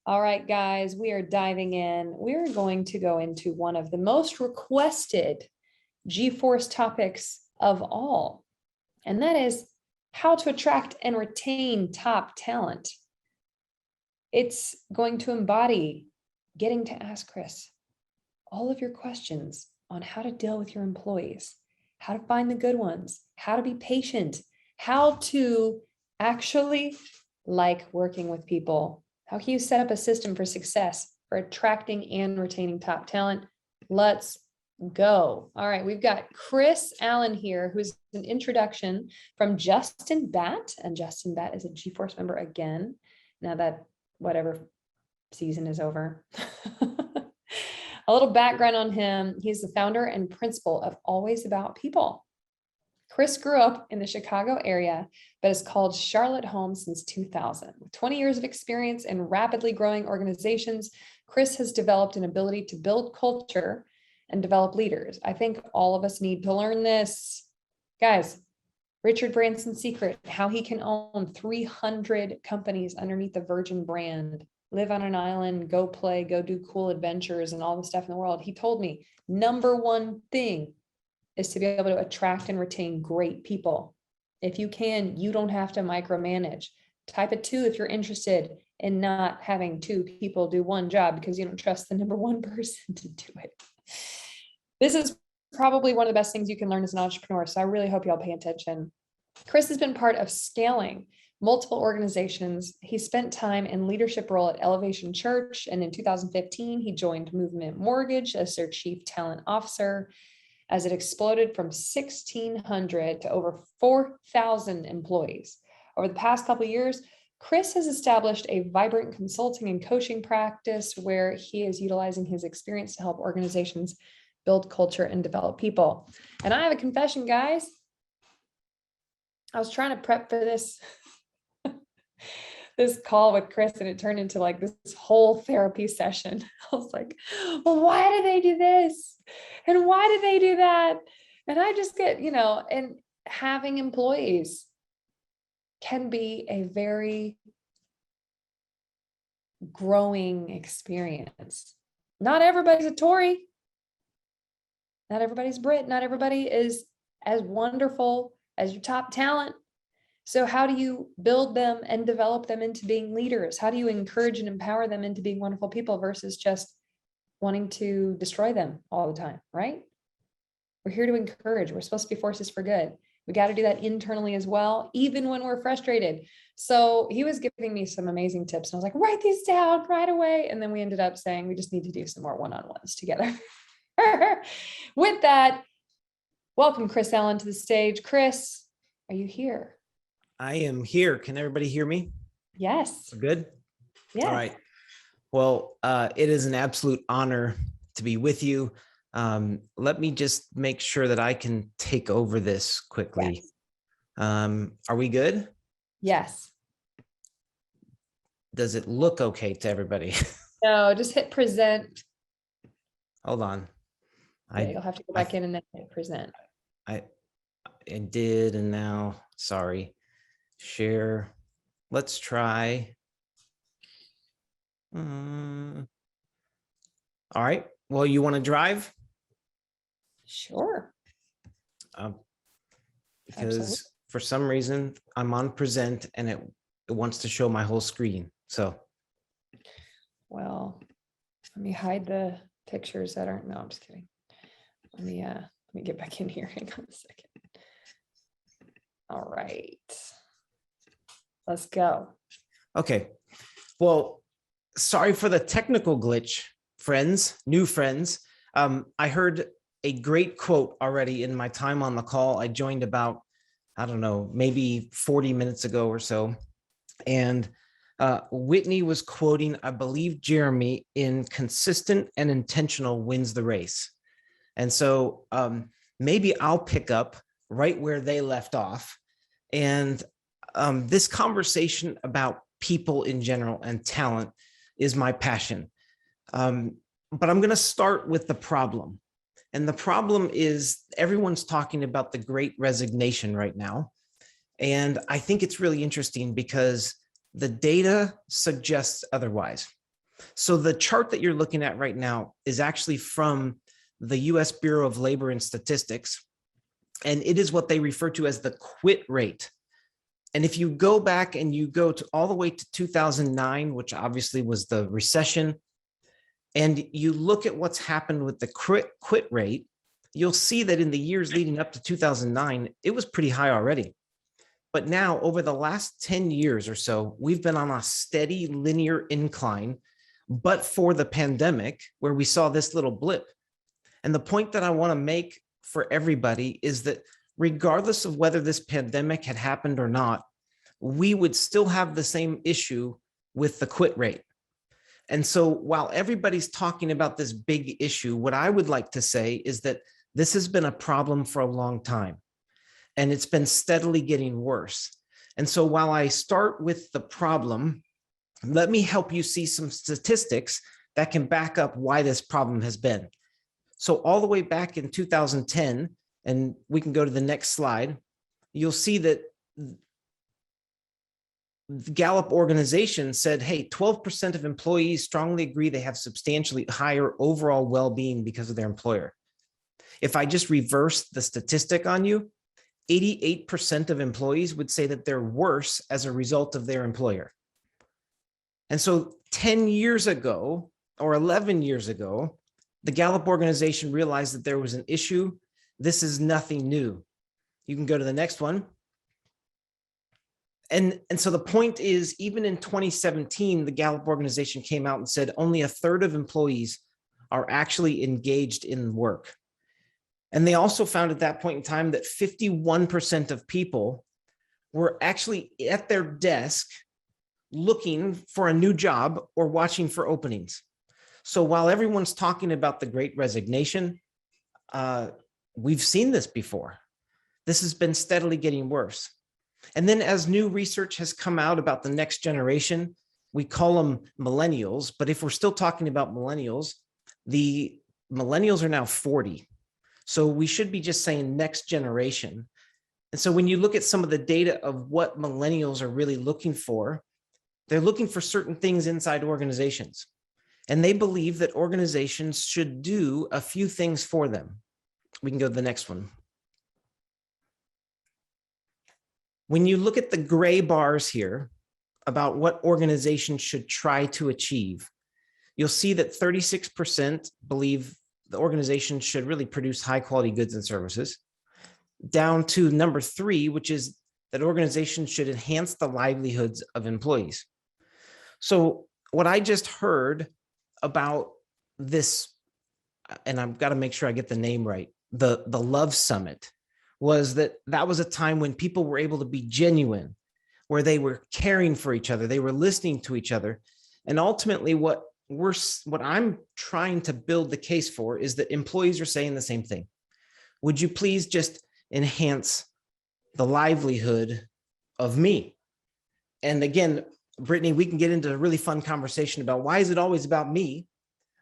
All right, guys, we are diving in. We're going to go into one of the most requested G-Force topics of all, and that is how to attract and retain top talent. It's going to embody getting to ask Chris all of your questions on how to deal with your employees, how to find the good ones, how to be patient, how to actually like working with people. How can you set up a system for success for attracting and retaining top talent? Let's go. All right, we've got Chris Allen here, who's an introduction from Justin Batt, and Justin Batt is a G-Force member again, now that whatever season is over. A little background on him. He's the founder and principal of Always About People. Chris grew up in the Chicago area, but has called Charlotte home since 2000. With 20 years of experience in rapidly growing organizations, Chris has developed an ability to build culture and develop leaders. I think all of us need to learn this. Guys, Richard Branson's secret, how he can own 300 companies underneath the Virgin brand, live on an island, go play, go do cool adventures and all the stuff in the world. He told me, number one thing is to be able to attract and retain great people. If you can, you don't have to micromanage. Type a 2 if you're interested in not having 2 people do one job because you don't trust the number one person to do it. This is probably one of the best things you can learn as an entrepreneur. So I really hope y'all pay attention. Chris has been part of scaling multiple organizations. He spent time in leadership role at Elevation Church. And in 2015, he joined Movement Mortgage as their chief talent officer, as it exploded from 1,600 to over 4,000 employees. Over the past couple of years, Chris has established a vibrant consulting and coaching practice where he is utilizing his experience to help organizations build culture and develop people. And I have a confession, guys. I was trying to prep for this call with Chris, and it turned into like this whole therapy session. I was like, well, why do they do this? And why do they do that? And I just get, and having employees can be a very growing experience. Not everybody's a Tory. Not everybody's Brit. Not everybody is as wonderful as your top talent. So how do you build them and develop them into being leaders? How do you encourage and empower them into being wonderful people versus just wanting to destroy them all the time, right? We're here to encourage. We're supposed to be forces for good. We got to do that internally as well, even when we're frustrated. So he was giving me some amazing tips. And I was like, write these down right away. And then we ended up saying, we just need to do some more one-on-ones together. With that, welcome Chris Allen to the stage. Chris, are you here? I am here. Can everybody hear me? Yes. We're good? Yeah. All right. Well, it is an absolute honor to be with you. Let me just make sure that I can take over this quickly. Yes. Are we good? Yes. Does it look okay to everybody? No, just hit present. Hold on. Yeah, you'll have to go back in and then hit present. I did, and now, sorry. Share. Let's try. All right. Well, you want to drive? Sure. Because Absolutely. For some reason I'm on present and it wants to show my whole screen. So. Well, let me hide the pictures that aren't. No, I'm just kidding. Let me get back in here. Hang on a second. All right. Let's go. Okay. Well, sorry for the technical glitch, friends, new friends. I heard a great quote already in my time on the call. I joined about, I don't know, maybe 40 minutes ago or so. And Whitney was quoting, I believe, Jeremy in consistent and intentional wins the race. And so maybe I'll pick up right where they left off. And this conversation about people in general and talent is my passion. But I'm going to start with the problem. And the problem is everyone's talking about the Great Resignation right now. And I think it's really interesting because the data suggests otherwise. So the chart that you're looking at right now is actually from the US Bureau of Labor and Statistics, and it is what they refer to as the quit rate. And if you go back and you go to all the way to 2009, which obviously was the recession, and you look at what's happened with the quit rate, you'll see that in the years leading up to 2009, it was pretty high already. But now over the last 10 years or so, we've been on a steady linear incline, but for the pandemic where we saw this little blip. And the point that I want to make for everybody is that regardless of whether this pandemic had happened or not, we would still have the same issue with the quit rate. And so while everybody's talking about this big issue, what I would like to say is that this has been a problem for a long time, and it's been steadily getting worse. And so while I start with the problem, let me help you see some statistics that can back up why this problem has been. So all the way back in 2010, and we can go to the next slide, you'll see that the Gallup organization said, hey, 12% of employees strongly agree they have substantially higher overall well-being because of their employer. If I just reverse the statistic on you, 88% of employees would say that they're worse as a result of their employer. And so 10 years ago or 11 years ago, the Gallup organization realized that there was an issue. This is nothing new. You can go to the next one. And so the point is, even in 2017, the Gallup organization came out and said only a third of employees are actually engaged in work. And they also found at that point in time that 51% of people were actually at their desk looking for a new job or watching for openings. So while everyone's talking about the Great Resignation, we've seen this before. This has been steadily getting worse. And then as new research has come out about the next generation, we call them millennials. But if we're still talking about millennials, the millennials are now 40. So we should be just saying next generation. And so when you look at some of the data of what millennials are really looking for, they're looking for certain things inside organizations. And they believe that organizations should do a few things for them. We can go to the next one. When you look at the gray bars here about what organizations should try to achieve, you'll see that 36% believe the organization should really produce high quality goods and services, down to number 3, which is that organizations should enhance the livelihoods of employees. So what I just heard about this, and I've got to make sure I get the name right, the Love Summit, was that was a time when people were able to be genuine, where they were caring for each other, they were listening to each other. And ultimately what I'm trying to build the case for is that employees are saying the same thing. Would you please just enhance the livelihood of me? And again, Brittany, we can get into a really fun conversation about why is it always about me?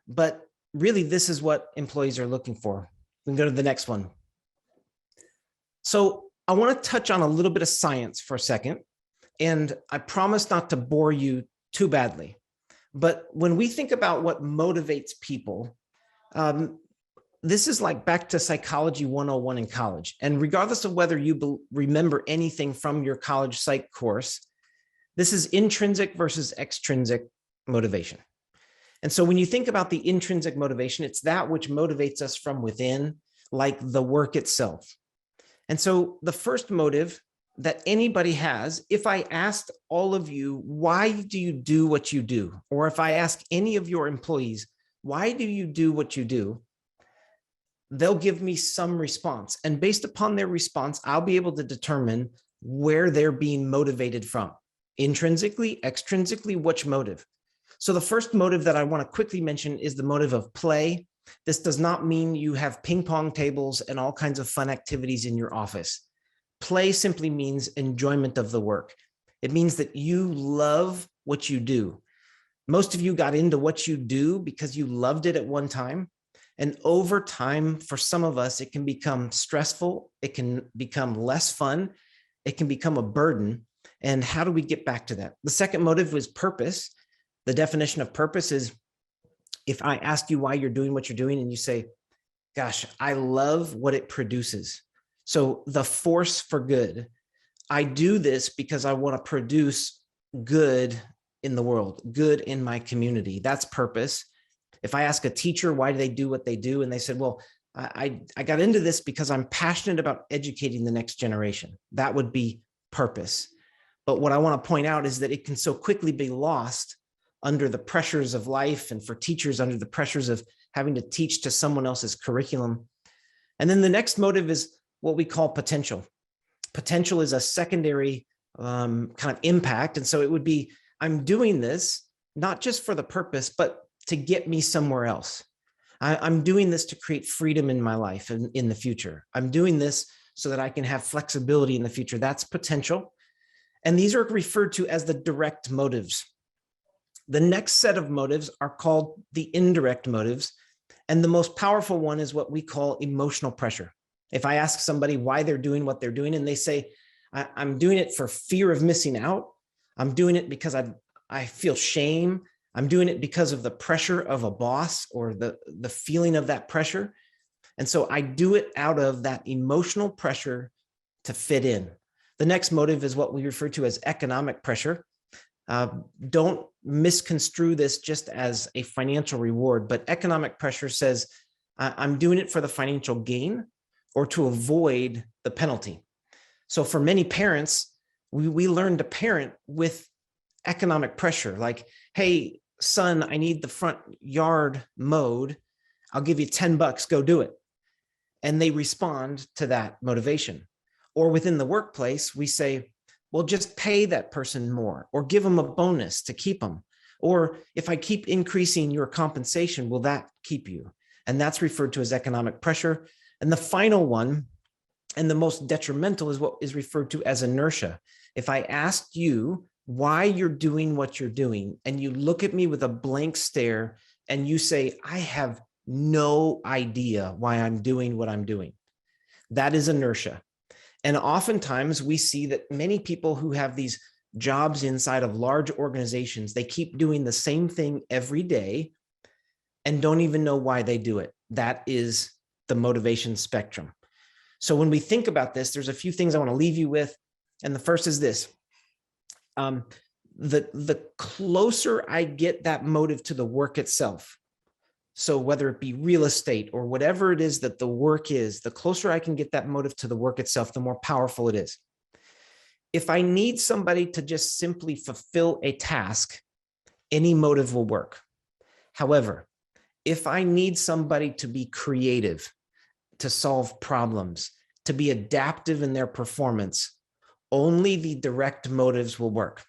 But really, this is what employees are looking for. We can go to the next one. So I want to touch on a little bit of science for a second, and I promise not to bore you too badly. But when we think about what motivates people, this is like back to Psychology 101 in college. And regardless of whether you remember anything from your college psych course, this is intrinsic versus extrinsic motivation. And so when you think about the intrinsic motivation, it's that which motivates us from within, like the work itself. And so the first motive that anybody has, if I asked all of you, why do you do what you do? Or if I ask any of your employees, why do you do what you do? They'll give me some response. And based upon their response, I'll be able to determine where they're being motivated from. Intrinsically, extrinsically, which motive? So the first motive that I want to quickly mention is the motive of play. This does not mean you have ping pong tables and all kinds of fun activities in your office. Play simply means enjoyment of the work. It means that you love what you do. Most of you got into what you do because you loved it at one time. And over time, for some of us, it can become stressful. It can become less fun. It can become a burden. And how do we get back to that? The second motive was purpose. The definition of purpose is, if I ask you why you're doing what you're doing and you say, gosh, I love what it produces. So the force for good, I do this because I want to produce good in the world, good in my community. That's purpose. If I ask a teacher, why do they do what they do? And they said, well, I got into this because I'm passionate about educating the next generation. That would be purpose. But what I want to point out is that it can so quickly be lost under the pressures of life, and for teachers under the pressures of having to teach to someone else's curriculum. And then the next motive is what we call potential. Potential is a secondary kind of impact. And so it would be, I'm doing this not just for the purpose, but to get me somewhere else. I'm doing this to create freedom in my life and in the future. I'm doing this so that I can have flexibility in the future. That's potential. And these are referred to as the direct motives. The next set of motives are called the indirect motives. And the most powerful one is what we call emotional pressure. If I ask somebody why they're doing what they're doing, and they say, I'm doing it for fear of missing out. I'm doing it because I feel shame. I'm doing it because of the pressure of a boss, or the feeling of that pressure. And so I do it out of that emotional pressure to fit in. The next motive is what we refer to as economic pressure. Don't misconstrue this just as a financial reward, but economic pressure says, I'm doing it for the financial gain or to avoid the penalty. So for many parents, we learn to parent with economic pressure, like, hey, son, I need the front yard mowed. I'll give you $10, go do it. And they respond to that motivation. Or within the workplace, we say, well, just pay that person more, or give them a bonus to keep them. Or if I keep increasing your compensation, will that keep you? And that's referred to as economic pressure. And the final one, and the most detrimental, is what is referred to as inertia. If I ask you why you're doing what you're doing, and you look at me with a blank stare and you say, I have no idea why I'm doing what I'm doing, that is inertia. And oftentimes we see that many people who have these jobs inside of large organizations, they keep doing the same thing every day and don't even know why they do it. That is the motivation spectrum. So when we think about this, there's a few things I want to leave you with. And the first is this. The closer I get that motive to the work itself, so whether it be real estate or whatever it is that the work is, the closer I can get that motive to the work itself, the more powerful it is. If I need somebody to just simply fulfill a task, any motive will work. However, if I need somebody to be creative, to solve problems, to be adaptive in their performance, only the direct motives will work.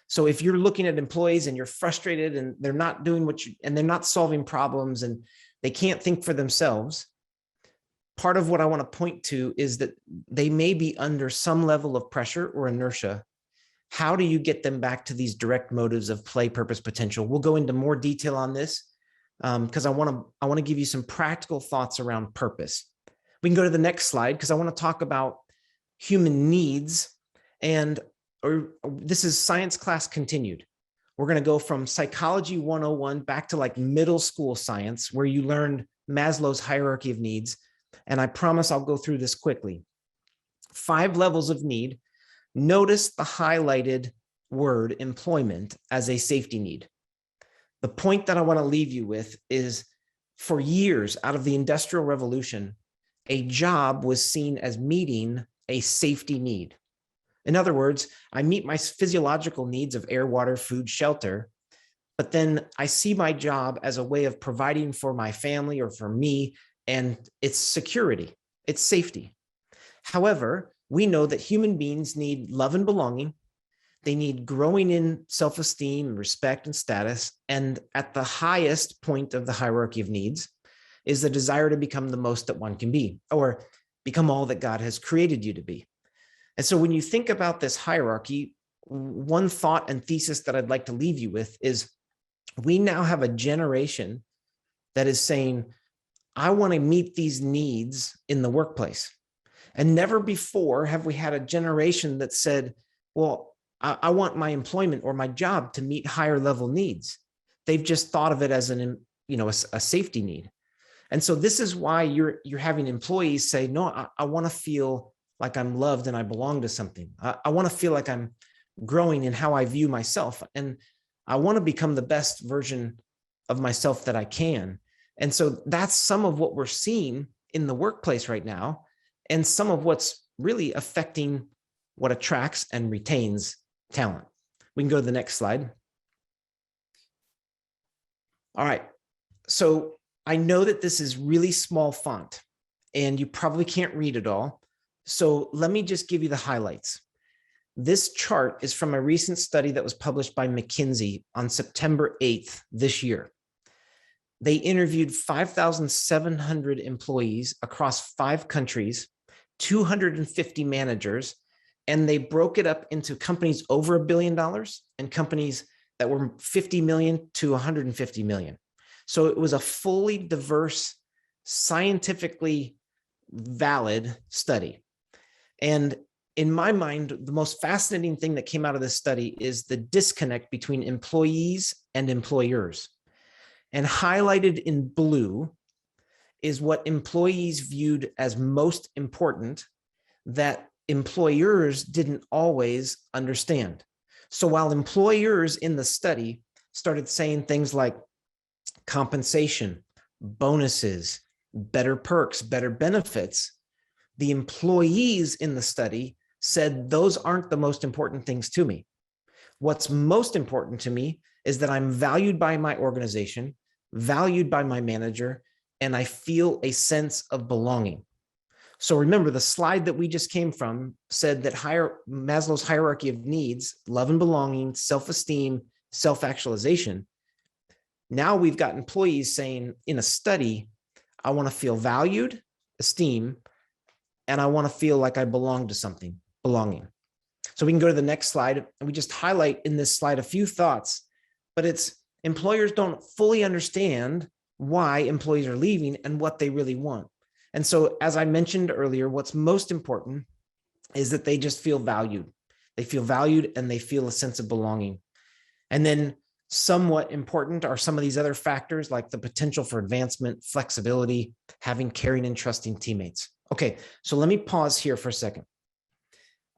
So if you're looking at employees and you're frustrated and they're not doing and they're not solving problems and they can't think for themselves, part of what I want to point to is that they may be under some level of pressure or inertia. How do you get them back to these direct motives of play, purpose, potential? We'll go into more detail on this because I want to give you some practical thoughts around purpose. We can go to the next slide because I want to talk about human needs, or this is science class continued. We're going to go from psychology 101 back to like middle school science, where you learned Maslow's hierarchy of needs. And I promise I'll go through this quickly. 5 levels of need. Notice the highlighted word employment as a safety need. The point that I want to leave you with is, for years out of the Industrial Revolution, a job was seen as meeting a safety need. In other words, I meet my physiological needs of air, water, food, shelter, but then I see my job as a way of providing for my family or for me, and it's security, it's safety. However, we know that human beings need love and belonging. They need growing in self-esteem, respect, and status. And at the highest point of the hierarchy of needs is the desire to become the most that one can be, or become all that God has created you to be. And so when you think about this hierarchy, one thought and thesis that I'd like to leave you with is, we now have a generation that is saying, I want to meet these needs in the workplace. And never before have we had a generation that said, well, I want my employment or my job to meet higher level needs. They've just thought of it as a safety need. And so this is why you're having employees say, no, I want to feel like I'm loved and I belong to something. I want to feel like I'm growing in how I view myself. And I want to become the best version of myself that I can. And so that's some of what we're seeing in the workplace right now, and some of what's really affecting what attracts and retains talent. We can go to the next slide. All right. So I know that this is really small font and you probably can't read it all. So let me just give you the highlights. This chart is from a recent study that was published by McKinsey on September 8th this year. They interviewed 5,700 employees across 5 countries, 250 managers, and they broke it up into companies over $1 billion and companies that were 50 million to 150 million. So it was a fully diverse, scientifically valid study. And in my mind, the most fascinating thing that came out of this study is the disconnect between employees and employers. And highlighted in blue is what employees viewed as most important that employers didn't always understand. So while employers in the study started saying things like compensation, bonuses, better perks, better benefits, the employees in the study said those aren't the most important things to me. What's most important to me is that I'm valued by my organization, valued by my manager, and I feel a sense of belonging. So remember, the slide that we just came from said that Maslow's hierarchy of needs, love and belonging, self-esteem, self-actualization. Now we've got employees saying in a study, I want to feel valued, esteem, and I want to feel like I belong to something, belonging. So we can go to the next slide, and we just highlight in this slide a few thoughts, but it's employers don't fully understand why employees are leaving and what they really want. And so, as I mentioned earlier, what's most important is that they just feel valued. They feel valued and they feel a sense of belonging. And then somewhat important are some of these other factors like the potential for advancement, flexibility, having caring and trusting teammates. Okay, so let me pause here for a second.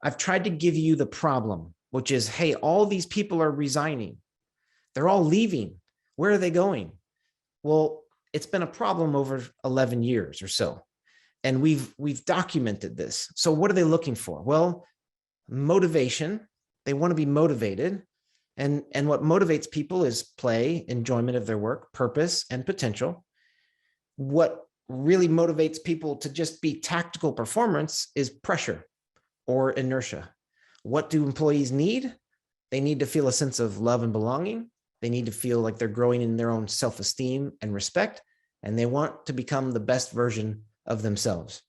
I've tried to give you the problem, which is, hey, all these people are resigning. They're all leaving. Where are they going? Well, it's been a problem over 11 years or so. And we've documented this. So what are they looking for? Well, motivation. They want to be motivated. And what motivates people is play, enjoyment of their work, purpose, and potential. What really motivates people to just be tactical performance is pressure or inertia. What do employees need? They need to feel a sense of love and belonging. They need to feel like they're growing in their own self-esteem and respect, and they want to become the best version of themselves.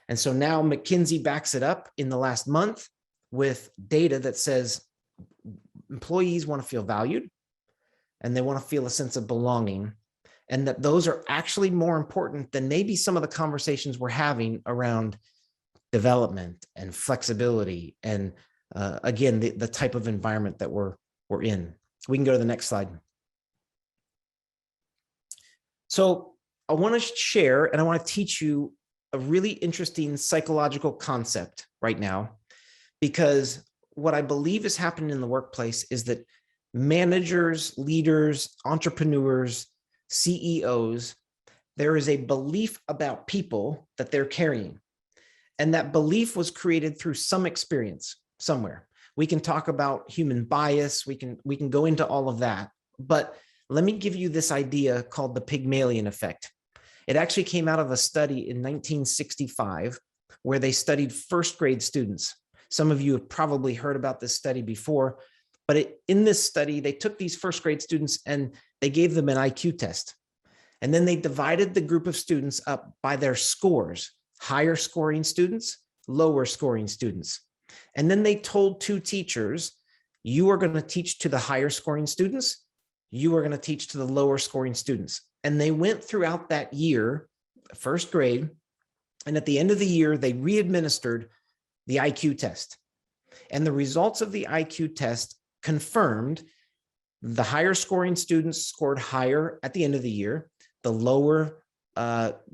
And so now McKinsey backs it up in the last month with data that says employees want to feel valued and they want to feel a sense of belonging, and that those are actually more important than maybe some of the conversations we're having around development and flexibility and again, the type of environment that we're in. We can go to the next slide. So I want to share and I want to teach you a really interesting psychological concept right now, because what I believe is happening in the workplace is that managers, leaders, entrepreneurs, CEOs, there is a belief about people that they're carrying. And that belief was created through some experience somewhere. We can talk about human bias. We can go into all of that. But let me give you this idea called the Pygmalion effect. It actually came out of a study in 1965 where they studied first grade students. Some of you have probably heard about this study before, but in this study, they took these first grade students and they gave them an IQ test. And then they divided the group of students up by their scores, higher scoring students, lower scoring students. And then they told 2 teachers, you are going to teach to the higher scoring students, you are going to teach to the lower scoring students. And they went throughout that year, first grade, and at the end of the year, they re-administered the IQ test. And the results of the IQ test confirmed the higher scoring students scored higher at the end of the year. The lower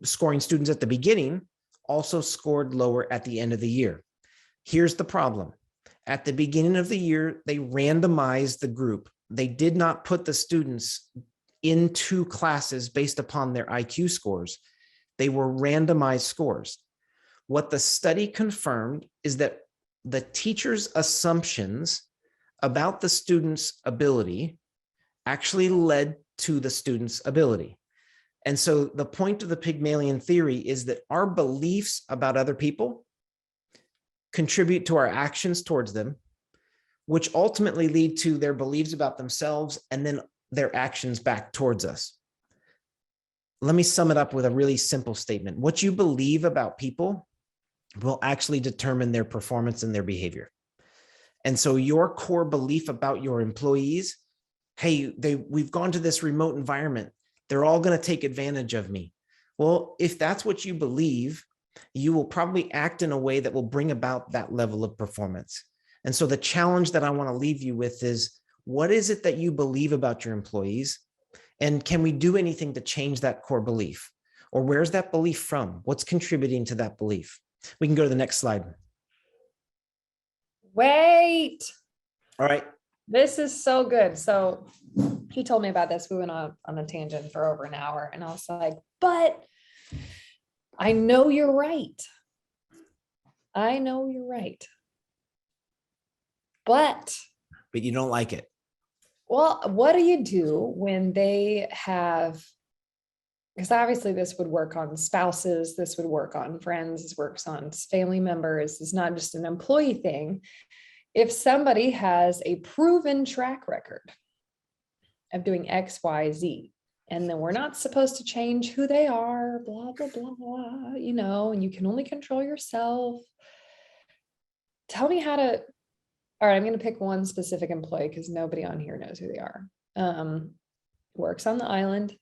scoring students at the beginning also scored lower at the end of the year. Here's the problem. At the beginning of the year, they randomized the group. They did not put the students into classes based upon their IQ scores. They were randomized scores. What the study confirmed is that the teacher's assumptions about the student's ability actually led to the student's ability. And so the point of the Pygmalion theory is that our beliefs about other people contribute to our actions towards them, which ultimately lead to their beliefs about themselves and then their actions back towards us. Let me sum it up with a really simple statement. What you believe about people will actually determine their performance and their behavior. And so your core belief about your employees, hey, we've gone to this remote environment. They're all going to take advantage of me. Well, if that's what you believe, you will probably act in a way that will bring about that level of performance. And so the challenge that I want to leave you with is, what is it that you believe about your employees? And can we do anything to change that core belief? Or where's that belief from? What's contributing to that belief? We can go to the next slide. Wait. All right. This is so good. So he told me about this. We went on a tangent for over an hour, and I was like, but I know you're right. I know you're right. But you don't like it. Well, what do you do when they have, because obviously this would work on spouses, this would work on friends, this works on family members. It's not just an employee thing. If somebody has a proven track record of doing X, Y, Z, and then we're not supposed to change who they are, blah, blah, blah, you know, and you can only control yourself. Tell me how to, all right, I'm going to pick one specific employee because nobody on here knows who they are. Works on the island,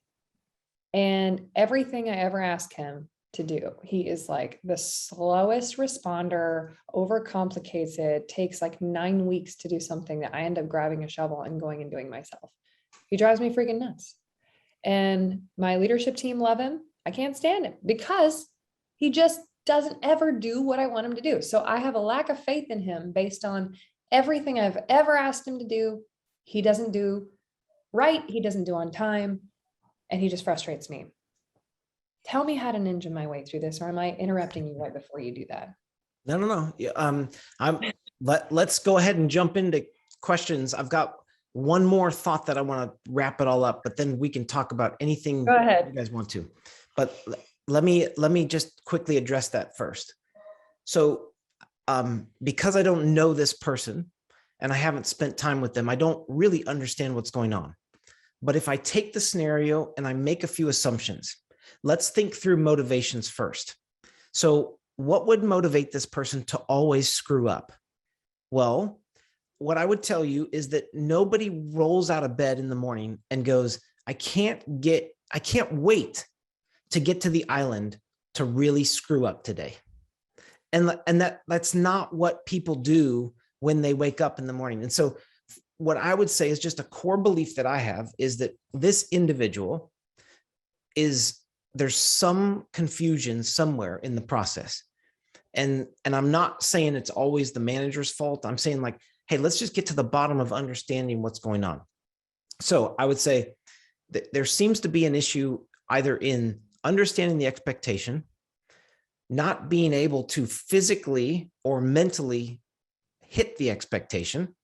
and everything I ever ask him to do, he is like the slowest responder, overcomplicates it, takes like 9 weeks to do something that I end up grabbing a shovel and going and doing myself. He drives me freaking nuts. And my leadership team love him. I can't stand him because he just doesn't ever do what I want him to do. So I have a lack of faith in him based on everything I've ever asked him to do. He doesn't do right. He doesn't do on time. And he just frustrates me. Tell me how to ninja my way through this, or am I interrupting you right before you do that? No. Let's go ahead and jump into questions. I've got one more thought that I want to wrap it all up, but then we can talk about anything Go ahead. you guys want to. But let me just quickly address that first. So because I don't know this person and I haven't spent time with them, I don't really understand what's going on. But if I take the scenario and I make a few assumptions, let's think through motivations first. So what would motivate this person to always screw up? Well, what I would tell you is that nobody rolls out of bed in the morning and goes, I can't wait to get to the island to really screw up today. And that's not what people do when they wake up in the morning. And so what I would say is just a core belief that I have is that this individual there's some confusion somewhere in the process. And I'm not saying it's always the manager's fault. I'm saying like, hey, let's just get to the bottom of understanding what's going on. So I would say that there seems to be an issue either in understanding the expectation, not being able to physically or mentally hit the expectation,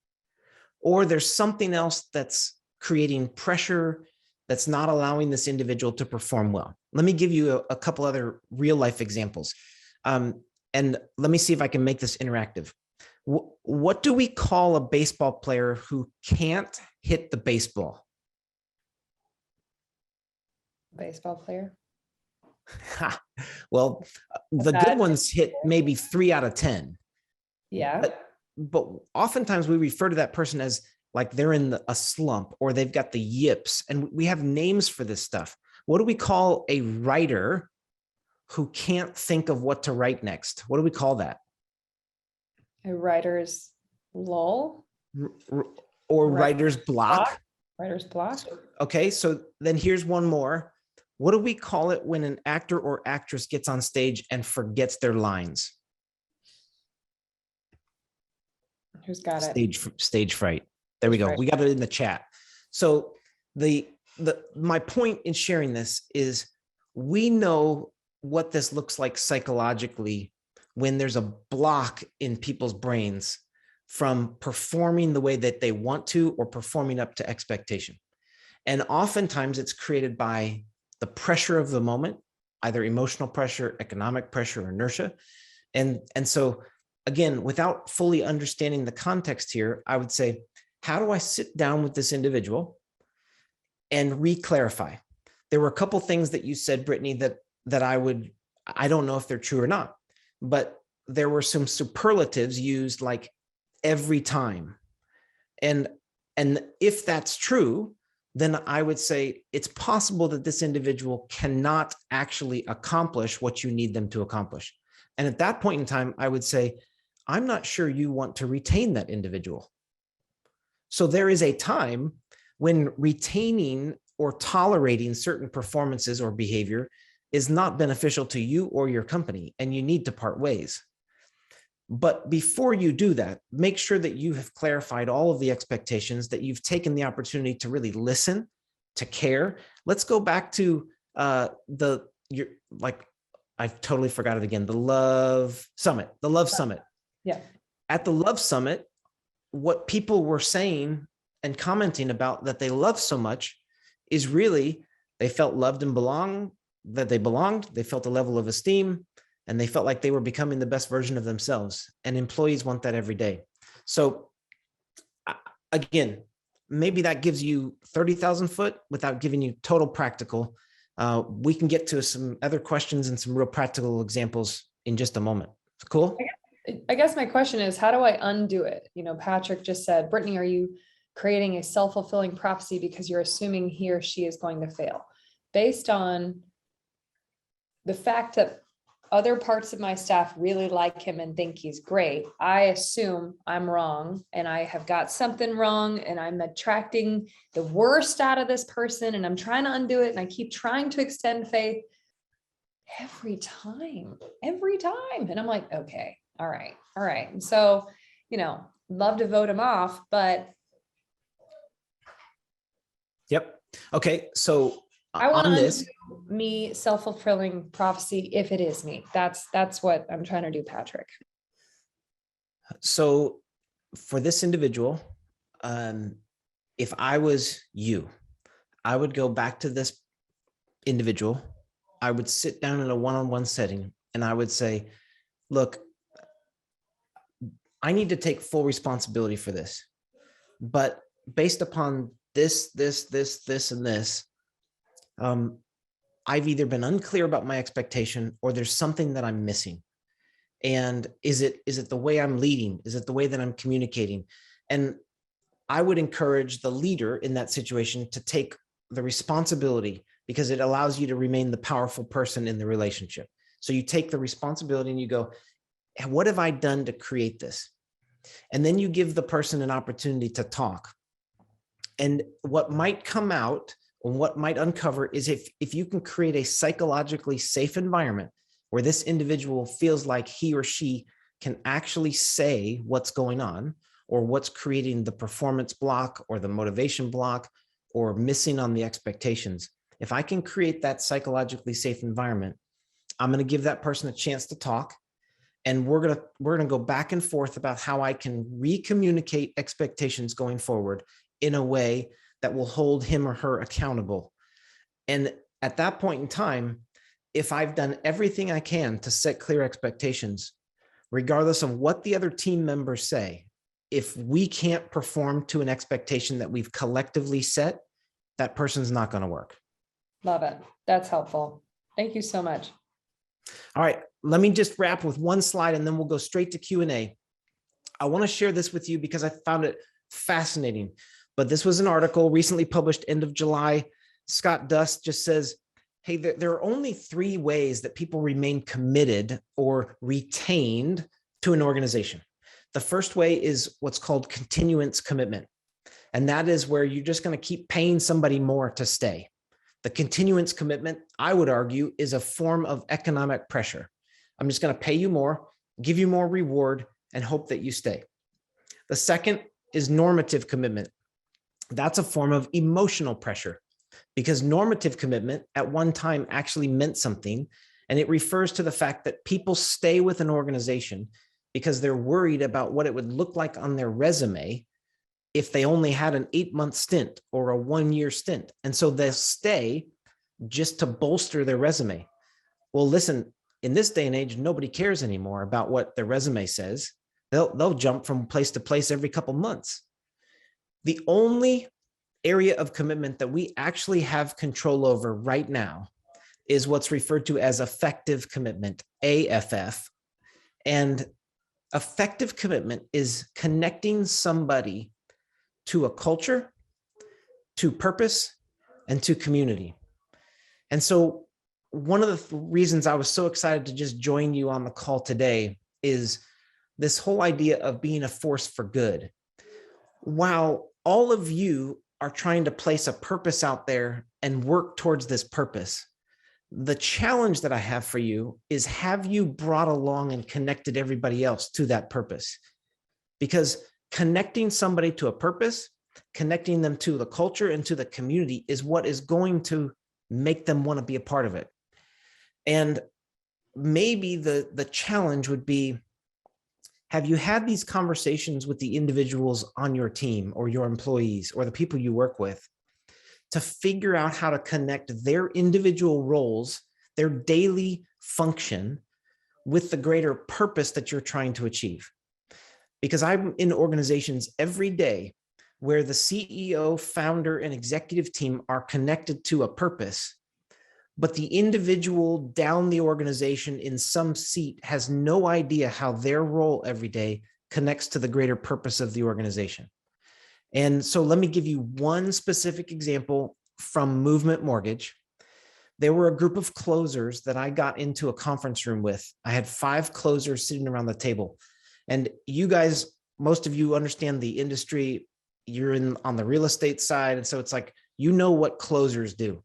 or there's something else that's creating pressure that's not allowing this individual to perform well. Let me give you a couple other real life examples. And let me see if I can make this interactive. What do we call a baseball player who can't hit the baseball? Baseball player. Well, the good ones hit maybe 3 out of 10. Yeah. But oftentimes we refer to that person as like they're in a slump or they've got the yips, and we have names for this stuff. What do we call a writer who can't think of what to write next? What do we call that? A writer's Lull. Or Right. writer's block. Writer's block. Okay, so then here's one more. What do we call it when an actor or actress gets on stage and forgets their lines? Who's got it? Stage fright. There we go. Right. We got it in the chat. So my point in sharing this is we know what this looks like psychologically when there's a block in people's brains from performing the way that they want to or performing up to expectation. And oftentimes it's created by the pressure of the moment, either emotional pressure, economic pressure, or inertia. And so again, without fully understanding the context here, I would say, how do I sit down with this individual and re-clarify? There were a couple things that you said, Brittany, that I don't know if they're true or not, but there were some superlatives used like every time. And if that's true, then I would say it's possible that this individual cannot actually accomplish what you need them to accomplish. And at that point in time, I would say, I'm not sure you want to retain that individual. So there is a time when retaining or tolerating certain performances or behavior is not beneficial to you or your company, and you need to part ways. But before you do that, make sure that you have clarified all of the expectations, that you've taken the opportunity to really listen, to care. Let's go back to I totally forgot it again, the Love Summit. Yeah. At the Love Summit, what people were saying and commenting about that they love so much is really they felt loved and belonged, that they belonged, they felt a level of esteem, and they felt like they were becoming the best version of themselves. And employees want that every day. So again, maybe that gives you 30,000 foot without giving you total practical. We can get to some other questions and some real practical examples in just a moment. Cool? I guess my question is, how do I undo it? Patrick just said, Brittany, are you creating a self-fulfilling prophecy because you're assuming he or she is going to fail? Based on the fact that other parts of my staff really like him and think he's great, I assume I'm wrong and I have got something wrong and I'm attracting the worst out of this person and I'm trying to undo it and I keep trying to extend faith every time. And I'm like, okay, all right. And so, love to vote him off, but. Yep. Okay. So I want on to this, me self-fulfilling prophecy if it is me. That's what I'm trying to do, Patrick. So for this individual, if I was you, I would go back to this individual. I would sit down in a one-on-one setting and I would say, look, I need to take full responsibility for this, but based upon this, and this, I've either been unclear about my expectation or there's something that I'm missing. And is it the way I'm leading? Is it the way that I'm communicating? And I would encourage the leader in that situation to take the responsibility, because it allows you to remain the powerful person in the relationship. So you take the responsibility and you go, what have I done to create this? And then you give the person an opportunity to talk. And what might come out and what might uncover is if you can create a psychologically safe environment where this individual feels like he or she can actually say what's going on or what's creating the performance block or the motivation block or missing on the expectations. If I can create that psychologically safe environment, I'm going to give that person a chance to talk. And we're going to go back and forth about how I can re-communicate expectations going forward in a way that will hold him or her accountable. And at that point in time, if I've done everything I can to set clear expectations, regardless of what the other team members say, if we can't perform to an expectation that we've collectively set, that person's not going to work. Love it. That's helpful. Thank you so much. All right, let me just wrap with one slide and then we'll go straight to Q&A. I want to share this with you because I found it fascinating. But this was an article recently published end of July. Scott Dust just says, hey, there are only 3 ways that people remain committed or retained to an organization. The first way is what's called continuance commitment. And that is where you're just going to keep paying somebody more to stay. The continuance commitment, I would argue, is a form of economic pressure. I'm just going to pay you more, give you more reward, and hope that you stay. The second is normative commitment. That's a form of emotional pressure, because normative commitment at one time actually meant something, and it refers to the fact that people stay with an organization because they're worried about what it would look like on their resume if they only had an 8-month stint or a 1-year stint. And so they'll stay just to bolster their resume. Well, listen, in this day and age, nobody cares anymore about what their resume says. They'll jump from place to place every couple months. The only area of commitment that we actually have control over right now is what's referred to as effective commitment, AFF. And effective commitment is connecting somebody to a culture, to purpose, and to community. And so one of the reasons I was so excited to just join you on the call today is this whole idea of being a force for good. While all of you are trying to place a purpose out there and work towards this purpose, the challenge that I have for you is, have you brought along and connected everybody else to that purpose? Because connecting somebody to a purpose, connecting them to the culture and to the community is what is going to make them want to be a part of it. And maybe the challenge would be, have you had these conversations with the individuals on your team or your employees or the people you work with to figure out how to connect their individual roles, their daily function, with the greater purpose that you're trying to achieve? Because I'm in organizations every day where the CEO, founder, and executive team are connected to a purpose, but the individual down the organization in some seat has no idea how their role every day connects to the greater purpose of the organization. And so let me give you one specific example from Movement Mortgage. There were a group of closers that I got into a conference room with. I had 5 closers sitting around the table. And you guys, most of you understand the industry. You're on the real estate side. And so it's like, you know what closers do.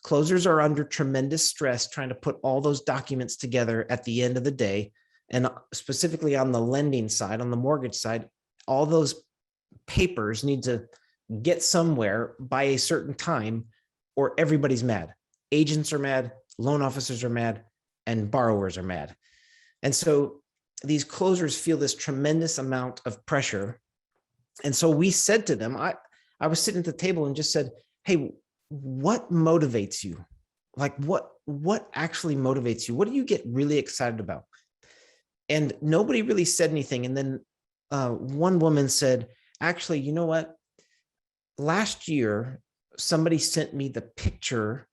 Closers are under tremendous stress trying to put all those documents together at the end of the day. And specifically on the lending side, on the mortgage side, all those papers need to get somewhere by a certain time or everybody's mad. Agents are mad, loan officers are mad, and borrowers are mad. And so these closers feel this tremendous amount of pressure. And so we said to them, I was sitting at the table and just said, hey, what motivates you? Like what actually motivates you? What do you get really excited about? And nobody really said anything. And then one woman said, actually, you know what? Last year, somebody sent me the picture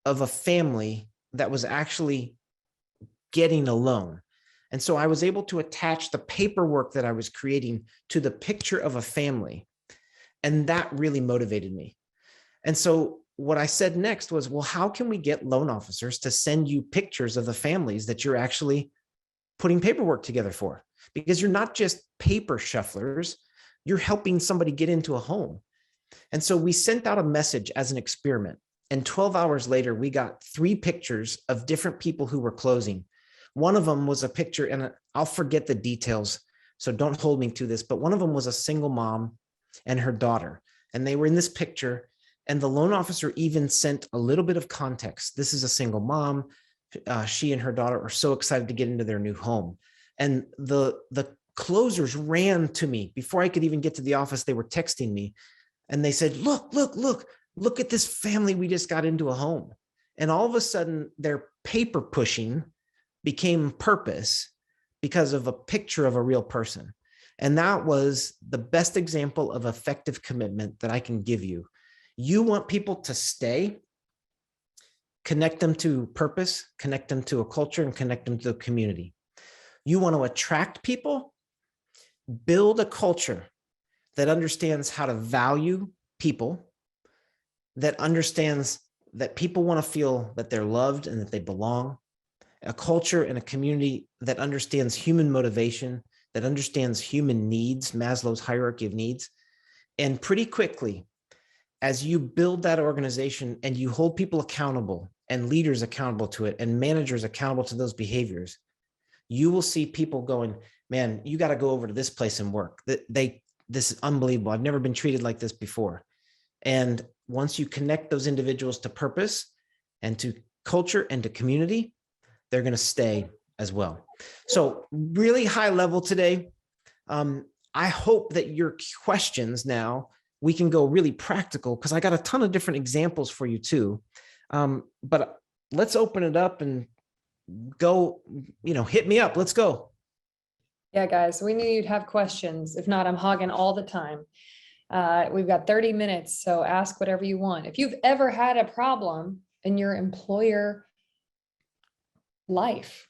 of a family that was actually getting a loan. And so I was able to attach the paperwork that I was creating to the picture of a family. And that really motivated me. And so what I said next was, well, how can we get loan officers to send you pictures of the families that you're actually putting paperwork together for? Because you're not just paper shufflers, you're helping somebody get into a home. And so we sent out a message as an experiment. And 12 hours later, we got 3 pictures of different people who were closing. One of them was a picture, and I'll forget the details, so don't hold me to this, but one of them was a single mom and her daughter. And they were in this picture, and the loan officer even sent a little bit of context. This is a single mom. She and her daughter are so excited to get into their new home. And the closers ran to me. Before I could even get to the office, they were texting me. And they said, look at this family. We just got into a home. And all of a sudden, their paper pushing became purpose because of a picture of a real person. And that was the best example of effective commitment that I can give you. You want people to stay, connect them to purpose, connect them to a culture, and connect them to the community. You want to attract people, build a culture that understands how to value people, that understands that people want to feel that they're loved and that they belong, a culture and a community that understands human motivation, that understands human needs, Maslow's hierarchy of needs. And pretty quickly, as you build that organization and you hold people accountable and leaders accountable to it and managers accountable to those behaviors, you will see people going, man, you got to go over to this place and work. This is unbelievable. I've never been treated like this before. And once you connect those individuals to purpose and to culture and to community, they're going to stay as well. So really high level today. I hope that your questions now, we can go really practical because I got a ton of different examples for you too. But let's open it up and go, hit me up. Let's go. Yeah, guys, we knew you'd have questions. If not, I'm hogging all the time. We've got 30 minutes, so ask whatever you want. If you've ever had a problem in your employer life,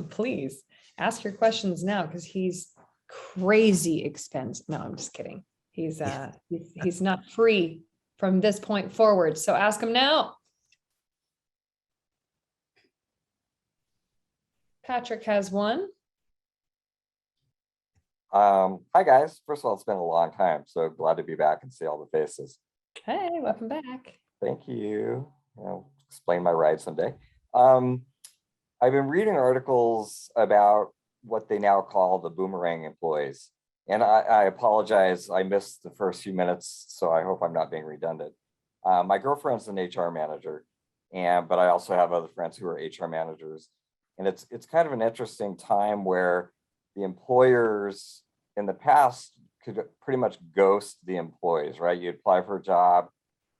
please ask your questions now because he's crazy expensive. No, I'm just kidding. He's not free from this point forward. So ask him now. Patrick has one. Hi guys. First of all, it's been a long time, so glad to be back and see all the faces. Hey, welcome back. Thank you. I'll explain my ride someday. I've been reading articles about what they now call the boomerang employees. And I apologize, I missed the first few minutes, so I hope I'm not being redundant. My girlfriend's an HR manager, but I also have other friends who are HR managers. And it's kind of an interesting time where the employers in the past could pretty much ghost the employees, right? You apply for a job,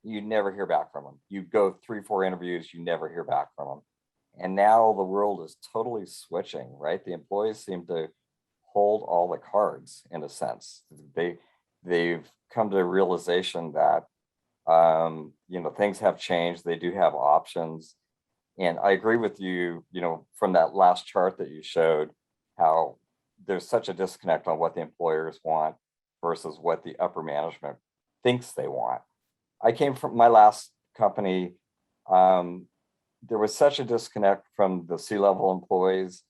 you never hear back from them. You go 3-4 interviews, you never hear back from them. And now the world is totally switching, right? The employees seem to hold all the cards in a sense. They've come to a realization that things have changed. They do have options. And I agree with you, from that last chart that you showed, how there's such a disconnect on what the employers want versus what the upper management thinks they want. I came from my last company. There was such a disconnect from the C-level employees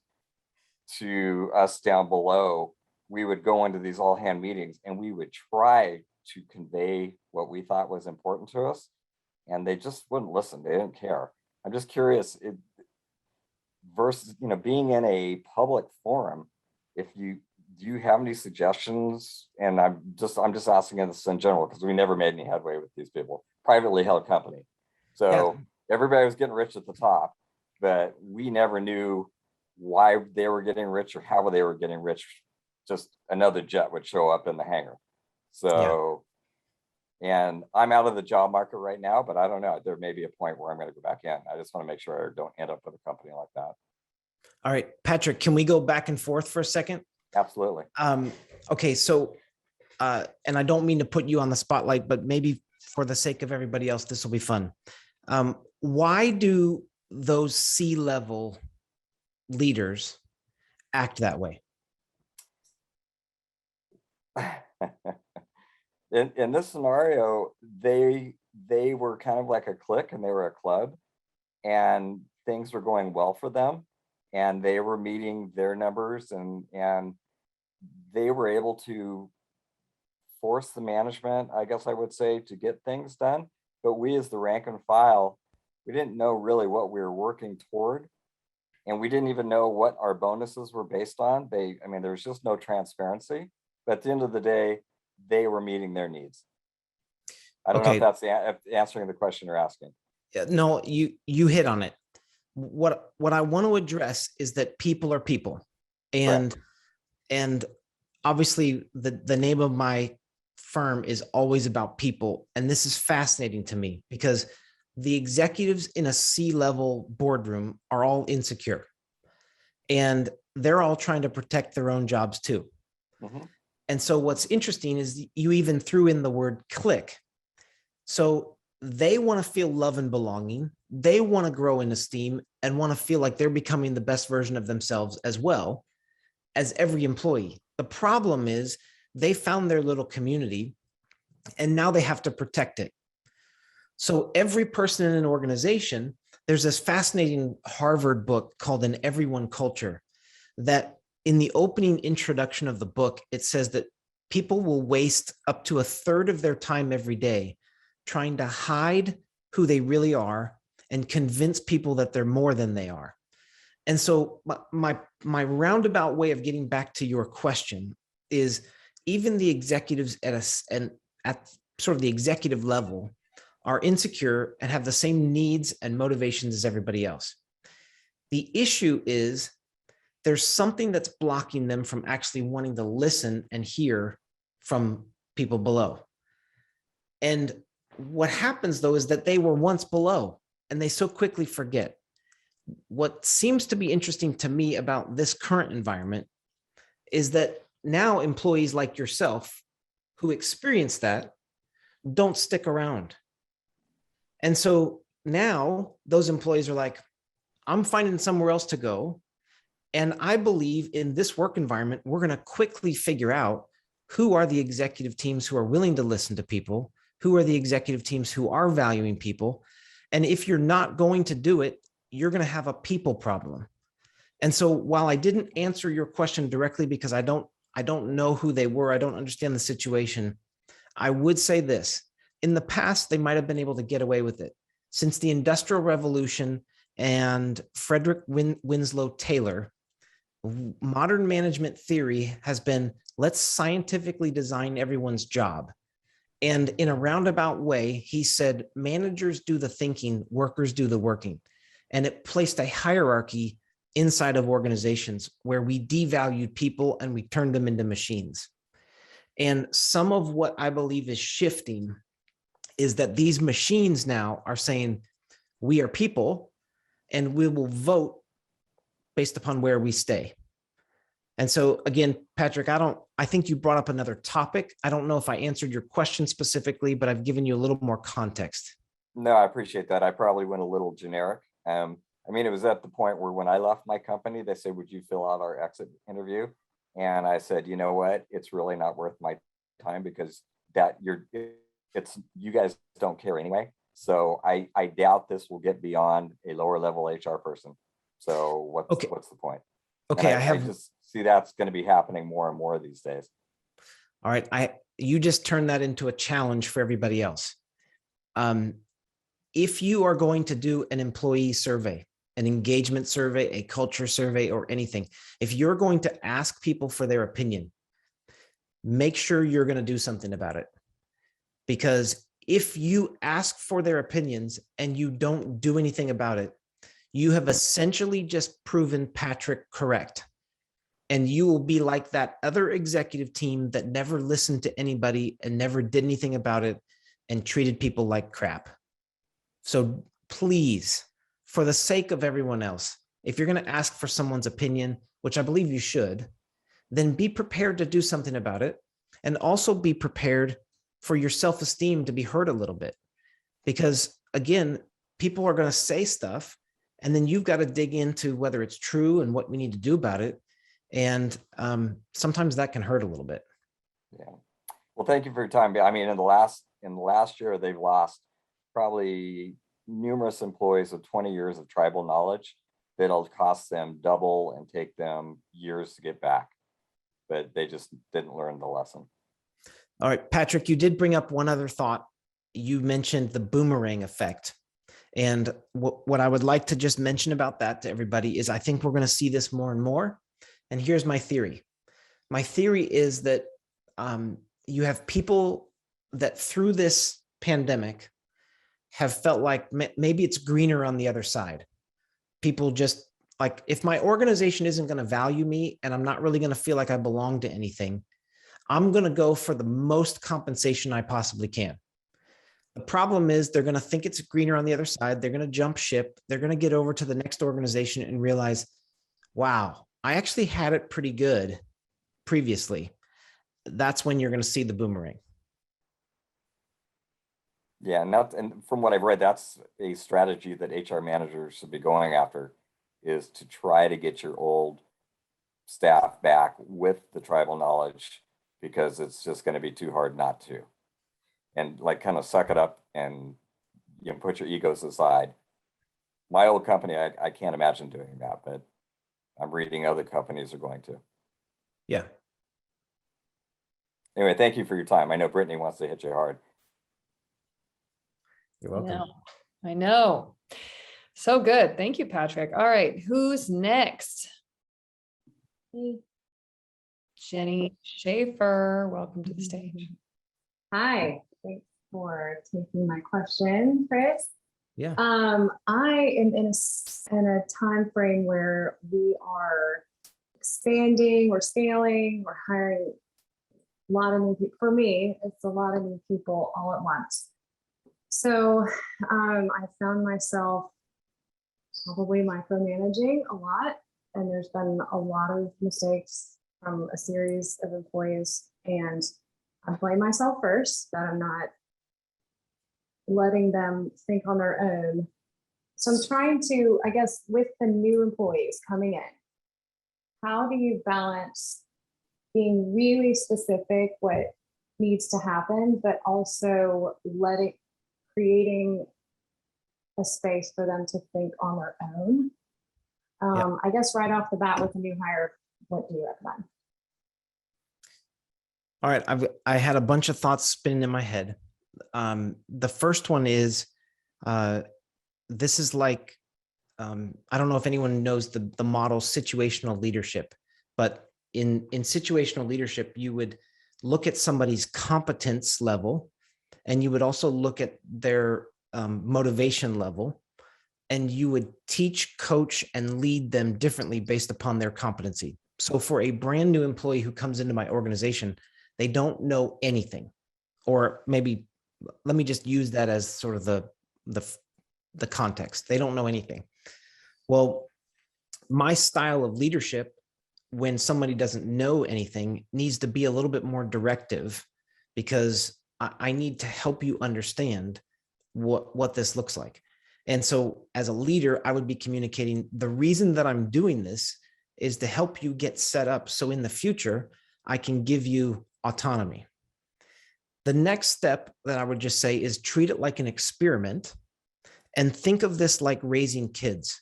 to us down below. We would go into these all-hand meetings and we would try to convey what we thought was important to us, and they just wouldn't listen. They didn't care. I'm just curious, versus being in a public forum, do you have any suggestions? And I'm just asking this in general because we never made any headway with these people. Privately held company, so everybody was getting rich at the top, but we never knew why they were getting rich or how they were getting rich. Just another jet would show up in the hangar. So, and I'm out of the job market right now, but I don't know. There may be a point where I'm going to go back in. I just want to make sure I don't end up with a company like that. All right, Patrick, can we go back and forth for a second? Absolutely. Okay, so, and I don't mean to put you on the spotlight, but maybe for the sake of everybody else, this will be fun. Why do those C-level leaders act that way? In this scenario, they were kind of like a clique and they were a club, and things were going well for them, and they were meeting their numbers, and they were able to force the management, I guess I would say, to get things done. But we, as the rank and file, we didn't know really what we were working toward, and we didn't even know what our bonuses were based on. There was just no transparency. But at the end of the day, they were meeting their needs. I don't know if that's answering the question you're asking. No, you hit on it. What I want to address is that people are people, and obviously the name of my firm is always about people, and this is fascinating to me because the executives in a C-level boardroom are all insecure, and they're all trying to protect their own jobs too. Mm-hmm. And so what's interesting is you even threw in the word click. So they want to feel love and belonging. They want to grow in esteem and want to feel like they're becoming the best version of themselves as well as every employee. The problem is they found their little community and now they have to protect it. So every person in an organization, there's this fascinating Harvard book called An Everyone Culture that in the opening introduction of the book, it says that people will waste up to a third of their time every day trying to hide who they really are and convince people that they're more than they are. And so my roundabout way of getting back to your question is, even the executives at sort of the executive level are insecure and have the same needs and motivations as everybody else. The issue is there's something that's blocking them from actually wanting to listen and hear from people below. And what happens though is that they were once below and they so quickly forget. What seems to be interesting to me about this current environment is that now employees like yourself who experience that don't stick around. And so now those employees are like, I'm finding somewhere else to go. And I believe in this work environment, we're going to quickly figure out who are the executive teams who are willing to listen to people, who are the executive teams who are valuing people. And if you're not going to do it, you're going to have a people problem. And so while I didn't answer your question directly because I don't know who they were, I don't understand the situation, I would say this. In the past, they might have been able to get away with it. Since the Industrial Revolution and Frederick Winslow Taylor, modern management theory has been, let's scientifically design everyone's job. And in a roundabout way, he said, managers do the thinking, workers do the working. And it placed a hierarchy inside of organizations where we devalued people and we turned them into machines. And some of what I believe is shifting is that these machines now are saying, we are people and we will vote based upon where we stay. And so again, Patrick, I think you brought up another topic. I don't know if I answered your question specifically, but I've given you a little more context. No, I appreciate that. I probably went a little generic. I mean, it was at the point where when I left my company, they said, would you fill out our exit interview? And I said, you know what? It's really not worth my time because you guys don't care anyway. So I doubt this will get beyond a lower level HR person. So what's the point? Okay, I just see that's going to be happening more and more these days. All right, you just turned that into a challenge for everybody else. If you are going to do an employee survey, an engagement survey, a culture survey, or anything, if you're going to ask people for their opinion, make sure you're going to do something about it. Because if you ask for their opinions and you don't do anything about it, you have essentially just proven Patrick correct. And you will be like that other executive team that never listened to anybody and never did anything about it and treated people like crap. So please, for the sake of everyone else, if you're going to ask for someone's opinion, which I believe you should, then be prepared to do something about it. And also be prepared for your self-esteem to be hurt a little bit. Because again, people are going to say stuff, and then you've got to dig into whether it's true and what we need to do about it. And sometimes that can hurt a little bit. Yeah. Well, thank you for your time. I mean, in the last year, they've lost probably numerous employees with 20 years of tribal knowledge that'll cost them double and take them years to get back. But they just didn't learn the lesson. All right, Patrick, you did bring up one other thought. You mentioned the boomerang effect. And what I would like to just mention about that to everybody is I think we're going to see this more and more. And here's my theory. My theory is that you have people that through this pandemic have felt like maybe it's greener on the other side. People just like, if my organization isn't going to value me and I'm not really going to feel like I belong to anything, I'm going to go for the most compensation I possibly can. The problem is they're going to think it's greener on the other side. They're going to jump ship. They're going to get over to the next organization and realize, wow, I actually had it pretty good previously. That's when you're going to see the boomerang. Yeah, and from what I've read, that's a strategy that HR managers should be going after, is to try to get your old staff back with the tribal knowledge, because it's just going to be too hard not to. And like kind of suck it up and put your egos aside. My old company, I can't imagine doing that, but I'm reading other companies are going to. Yeah. Anyway, thank you for your time. I know Brittany wants to hit you hard. You're I welcome. know. I know. So good. Thank you, Patrick. All right. Who's next? Jenny Schaefer, welcome to the stage. Hi, thanks for taking my question, Chris. Yeah. I am in a time frame where we are expanding, we're scaling, we're hiring a lot of new people. For me, it's a lot of new people all at once. So I found myself probably micromanaging a lot, and there's been a lot of mistakes from a series of employees, and I blame myself first that I'm not letting them think on their own. So I'm trying to, I guess, with the new employees coming in, how do you balance being really specific what needs to happen, but also creating a space for them to think on their own? I guess right off the bat with a new hire, what do you recommend? All right. I had a bunch of thoughts spinning in my head. The first one is, this is like, I don't know if anyone knows the model situational leadership, but in situational leadership, you would look at somebody's competence level, and you would also look at their motivation level, and you would teach, coach, and lead them differently based upon their competency. So for a brand new employee who comes into my organization, they don't know anything, or maybe let me just use that as sort of the context. They don't know anything. Well, my style of leadership, when somebody doesn't know anything, needs to be a little bit more directive, because I need to help you understand what this looks like. And so as a leader, I would be communicating the reason that I'm doing this is to help you get set up so in the future, I can give you autonomy. The next step that I would just say is treat it like an experiment, and think of this like raising kids.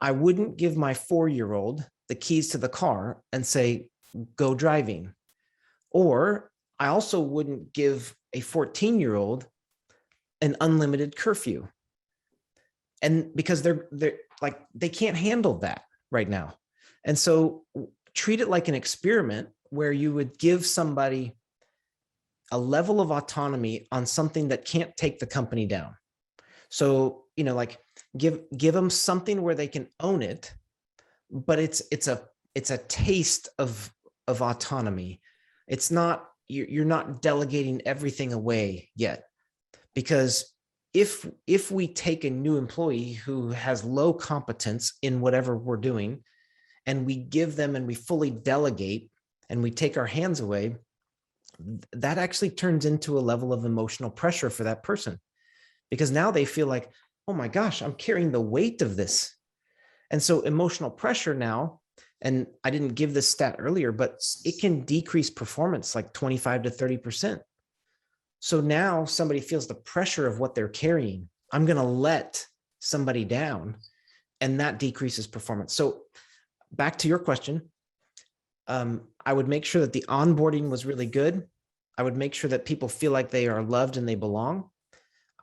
I wouldn't give my 4-year-old the keys to the car and say, go driving. Or I also wouldn't give a 14-year-old an unlimited curfew. And because they're like, they can't handle that right now. And so treat it like an experiment where you would give somebody a level of autonomy on something that can't take the company down. So, like give them something where they can own it, but it's a taste of autonomy. It's not, you're not delegating everything away yet, because if we take a new employee who has low competence in whatever we're doing, and we give them and we fully delegate and we take our hands away, that actually turns into a level of emotional pressure for that person, because now they feel like, oh my gosh, I'm carrying the weight of this. And so emotional pressure now, and I didn't give this stat earlier, but it can decrease performance like 25 to 30%. So now somebody feels the pressure of what they're carrying. I'm going to let somebody down, and that decreases performance. So back to your question, I would make sure that the onboarding was really good. I would make sure that people feel like they are loved and they belong.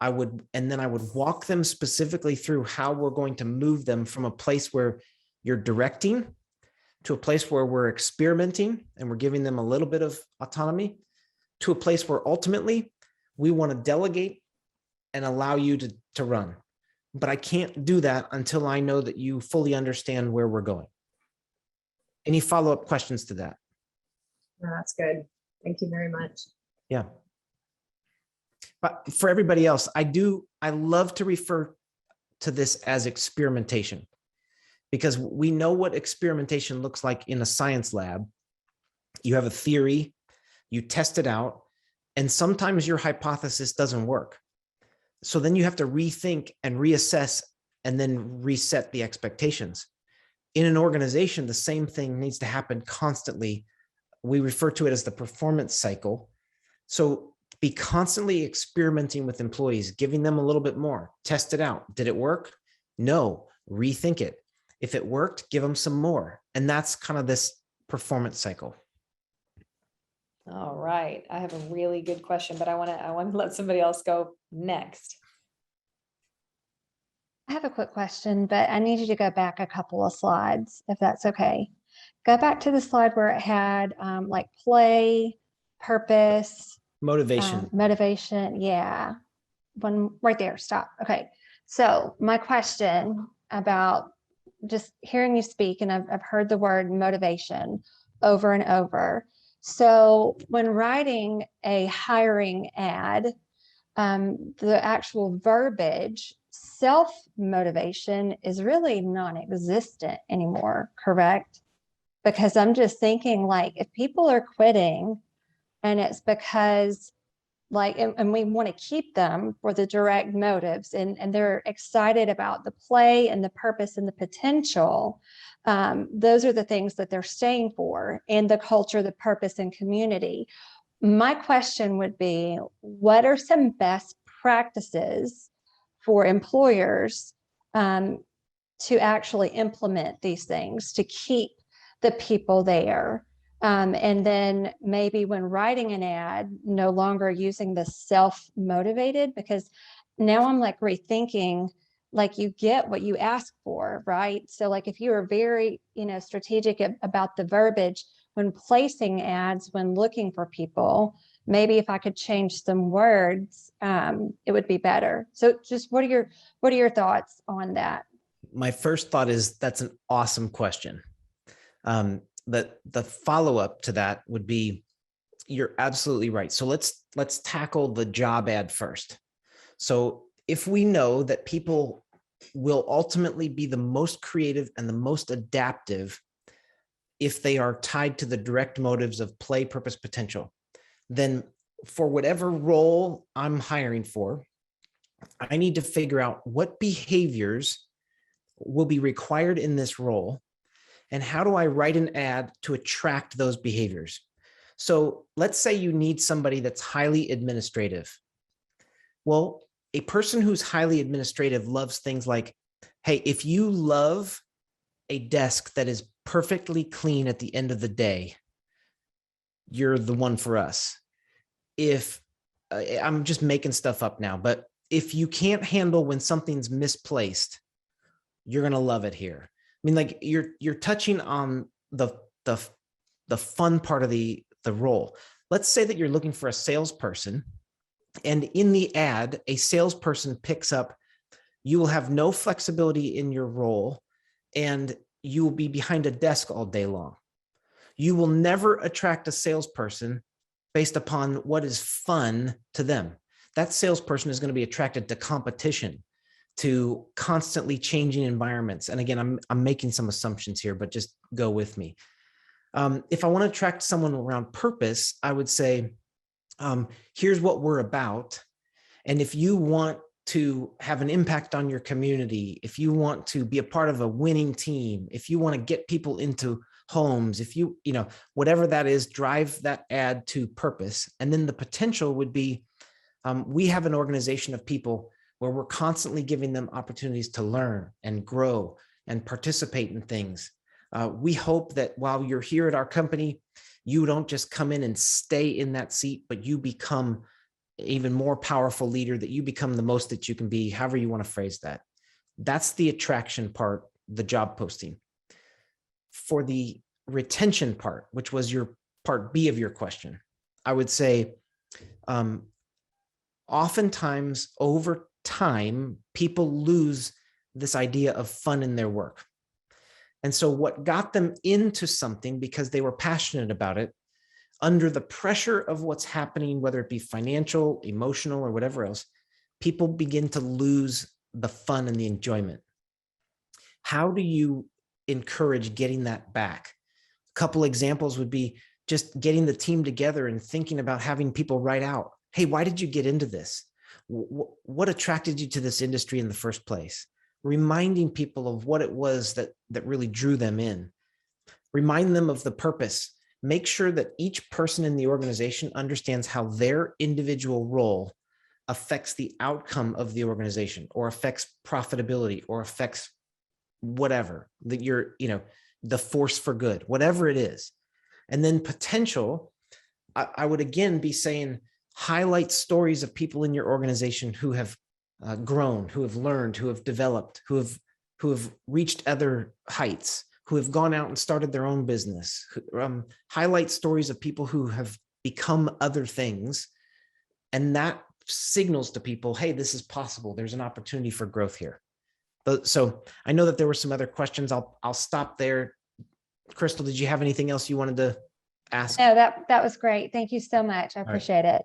And then I would walk them specifically through how we're going to move them from a place where you're directing to a place where we're experimenting and we're giving them a little bit of autonomy, to a place where ultimately we want to delegate and allow you to run. But I can't do that until I know that you fully understand where we're going. Any follow-up questions to that? No, that's good. Thank you very much. Yeah. But for everybody else, I love to refer to this as experimentation, because we know what experimentation looks like in a science lab. You have a theory, you test it out, and sometimes your hypothesis doesn't work. So then you have to rethink and reassess and then reset the expectations. In an organization, the same thing needs to happen constantly. We refer to it as the performance cycle. So be constantly experimenting with employees, giving them a little bit more, test it out. Did it work? No, rethink it. If it worked, give them some more. And that's kind of this performance cycle? All right. I have a really good question, but I want to let somebody else go next. I have a quick question, but I need you to go back a couple of slides, if that's okay. Go back to the slide where it had like play, purpose, Motivation. motivation. Yeah. One right there. Stop. Okay. So my question about just hearing you speak, and I've heard the word motivation over and over. So when writing a hiring ad, the actual verbiage, self-motivation, is really non-existent anymore, correct? Because I'm just thinking, like, if people are quitting and it's because and we want to keep them for the direct motives, and they're excited about the play and the purpose and the potential, those are the things that they're staying for, and the culture, the purpose, and community. My question would be, what are some best practices for employers to actually implement these things to keep the people there? And then maybe when writing an ad, no longer using the self-motivated, because now I'm like rethinking, like, you get what you ask for, right? So like if you are very, strategic about the verbiage when placing ads, when looking for people, maybe if I could change some words, it would be better. So just what are your thoughts on that? My first thought is that's an awesome question. The follow-up to that would be, you're absolutely right. So let's tackle the job ad first. So if we know that people will ultimately be the most creative and the most adaptive if they are tied to the direct motives of play, purpose, potential, then for whatever role I'm hiring for, I need to figure out what behaviors will be required in this role, and how do I write an ad to attract those behaviors? So let's say you need somebody that's highly administrative. Well, a person who's highly administrative loves things like, hey, if you love a desk that is perfectly clean at the end of the day, you're the one for us. If I'm just making stuff up now, but if you can't handle when something's misplaced, you're going to love it here. I mean, like, you're touching on the fun part of the role. Let's say that you're looking for a salesperson, and in the ad, a salesperson picks up, you will have no flexibility in your role, and you will be behind a desk all day long. You will never attract a salesperson based upon what is fun to them. That salesperson is going to be attracted to competition, to constantly changing environments. And again, I'm making some assumptions here, but just go with me. If I want to attract someone around purpose, I would say, here's what we're about. And if you want to have an impact on your community, if you want to be a part of a winning team, if you want to get people into homes, if whatever that is, drive that ad to purpose. And then the potential would be, we have an organization of people where we're constantly giving them opportunities to learn and grow and participate in things. We hope that while you're here at our company, you don't just come in and stay in that seat, but you become even more powerful leader, that you become the most that you can be, however you want to phrase that. That's the attraction part, the job posting. For the retention part, which was your part B of your question, I would say, oftentimes over time, people lose this idea of fun in their work. And so what got them into something because they were passionate about it, under the pressure of what's happening, whether it be financial, emotional, or whatever else, people begin to lose the fun and the enjoyment. How do you encourage getting that back? A couple examples would be just getting the team together and thinking about having people write out, hey, why did you get into this? What attracted you to this industry in the first place? Reminding people of what it was that really drew them in. Remind them of the purpose. Make sure that each person in the organization understands how their individual role affects the outcome of the organization, or affects profitability, or affects whatever, that you're, the force for good, whatever it is. And then potential, I would again be saying, highlight stories of people in your organization who have grown, who have learned, who have developed, who have reached other heights, who have gone out and started their own business. Highlight stories of people who have become other things. And that signals to people, hey, this is possible. There's an opportunity for growth here. So I know that there were some other questions. I'll stop there. Crystal, did you have anything else you wanted to ask? No, that was great. Thank you so much. I right. appreciate it.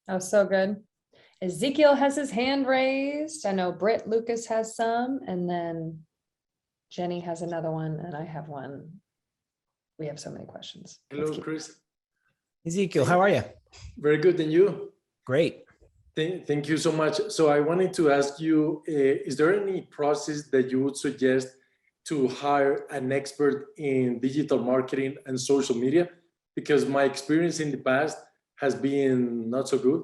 Oh, so good. Ezekiel has his hand raised. I know Britt Lucas has some, and then Jenny has another one, and I have one. We have so many questions. Hello, Chris. Ezekiel, how are you? Very good. And you? Great. Thank you so much. So I wanted to ask you, is there any process that you would suggest to hire an expert in digital marketing and social media? Because my experience in the past has been not so good.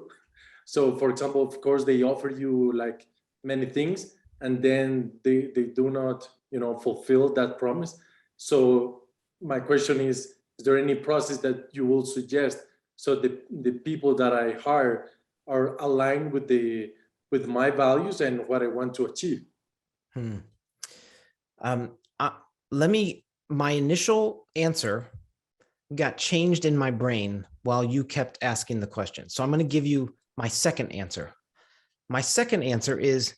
So for example, of course, they offer you like many things, and then they do not, fulfill that promise. So my question is there any process that you will suggest so the people that I hire are aligned with my values and what I want to achieve? My initial answer got changed in my brain while you kept asking the question. So I'm going to give you my second answer. My second answer is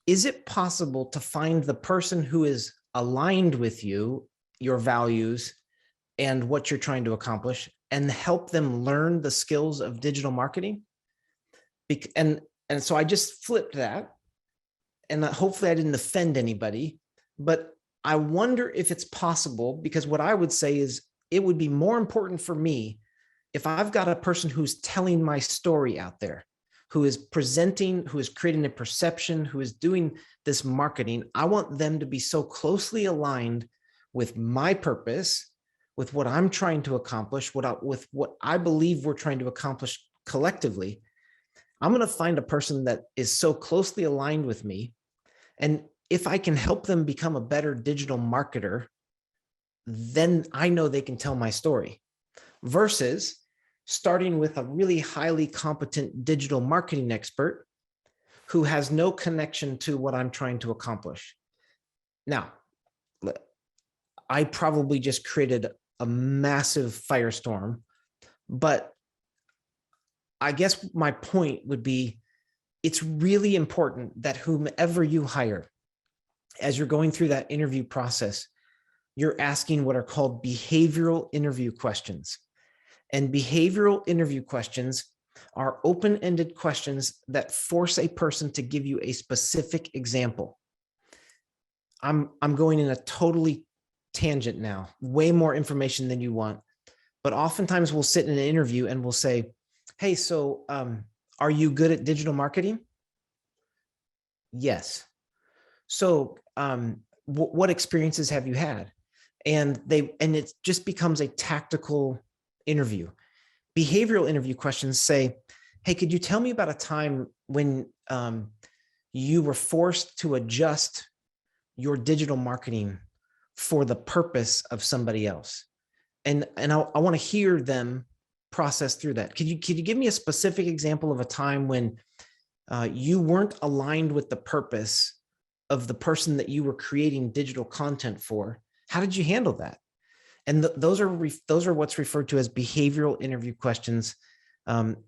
it possible to find the person who is aligned with you, your values, and what you're trying to accomplish, and help them learn the skills of digital marketing? And so I just flipped that, and hopefully I didn't offend anybody, but I wonder if it's possible, because what I would say is it would be more important for me if I've got a person who's telling my story out there, who is presenting, who is creating a perception, who is doing this marketing. I want them to be so closely aligned with my purpose, with what I'm trying to accomplish, with what I believe we're trying to accomplish collectively. I'm going to find a person that is so closely aligned with me. And if I can help them become a better digital marketer, then I know they can tell my story, versus starting with a really highly competent digital marketing expert who has no connection to what I'm trying to accomplish. Now, I probably just created a massive firestorm, but I guess my point would be, it's really important that whomever you hire, as you're going through that interview process, you're asking what are called behavioral interview questions. And behavioral interview questions are open-ended questions that force a person to give you a specific example. I'm going in a totally tangent now, way more information than you want. But oftentimes we'll sit in an interview and we'll say, hey, so are you good at digital marketing? Yes. So what experiences have you had? And it just becomes a tactical interview. Behavioral interview questions say, hey, could you tell me about a time when you were forced to adjust your digital marketing for the purpose of somebody else? And I want to hear them process through that. Could you give me a specific example of a time when you weren't aligned with the purpose of the person that you were creating digital content for? How did you handle that? And those are what's referred to as behavioral interview questions.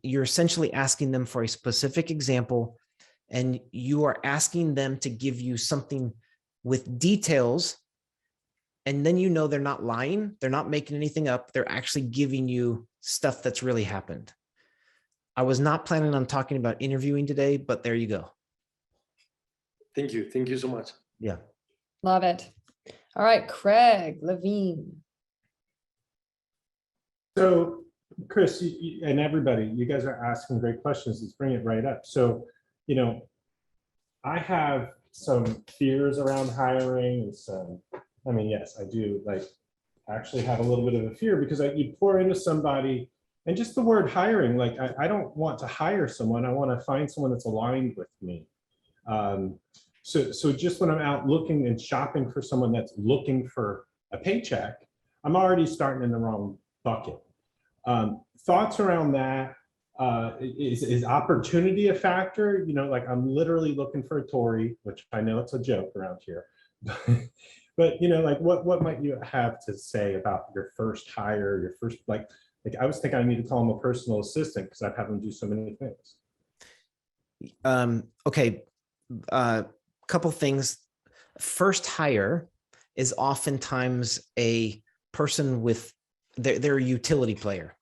You're essentially asking them for a specific example, and you are asking them to give you something with details. And then they're not lying. They're not making anything up. They're actually giving you stuff that's really happened. I was not planning on talking about interviewing today, but there you go. Thank you. Thank you so much. Yeah. Love it. All right, Craig Levine. So, Chris, and everybody, you guys are asking great questions. Let's bring it right up. So, I have some fears around hiring and yes, I do actually have a little bit of a fear, because you pour into somebody, and just the word hiring, I don't want to hire someone. I want to find someone that's aligned with me. So just when I'm out looking and shopping for someone that's looking for a paycheck, I'm already starting in the wrong bucket. Thoughts around that? Is opportunity a factor? You know, like I'm literally looking for a Tory, which I know it's a joke around here. But you know, like what might you have to say about your first hire, your first like I was thinking I need to call him a personal assistant because I've had him do so many things. Okay, couple things. First hire is oftentimes a person with they're a utility player.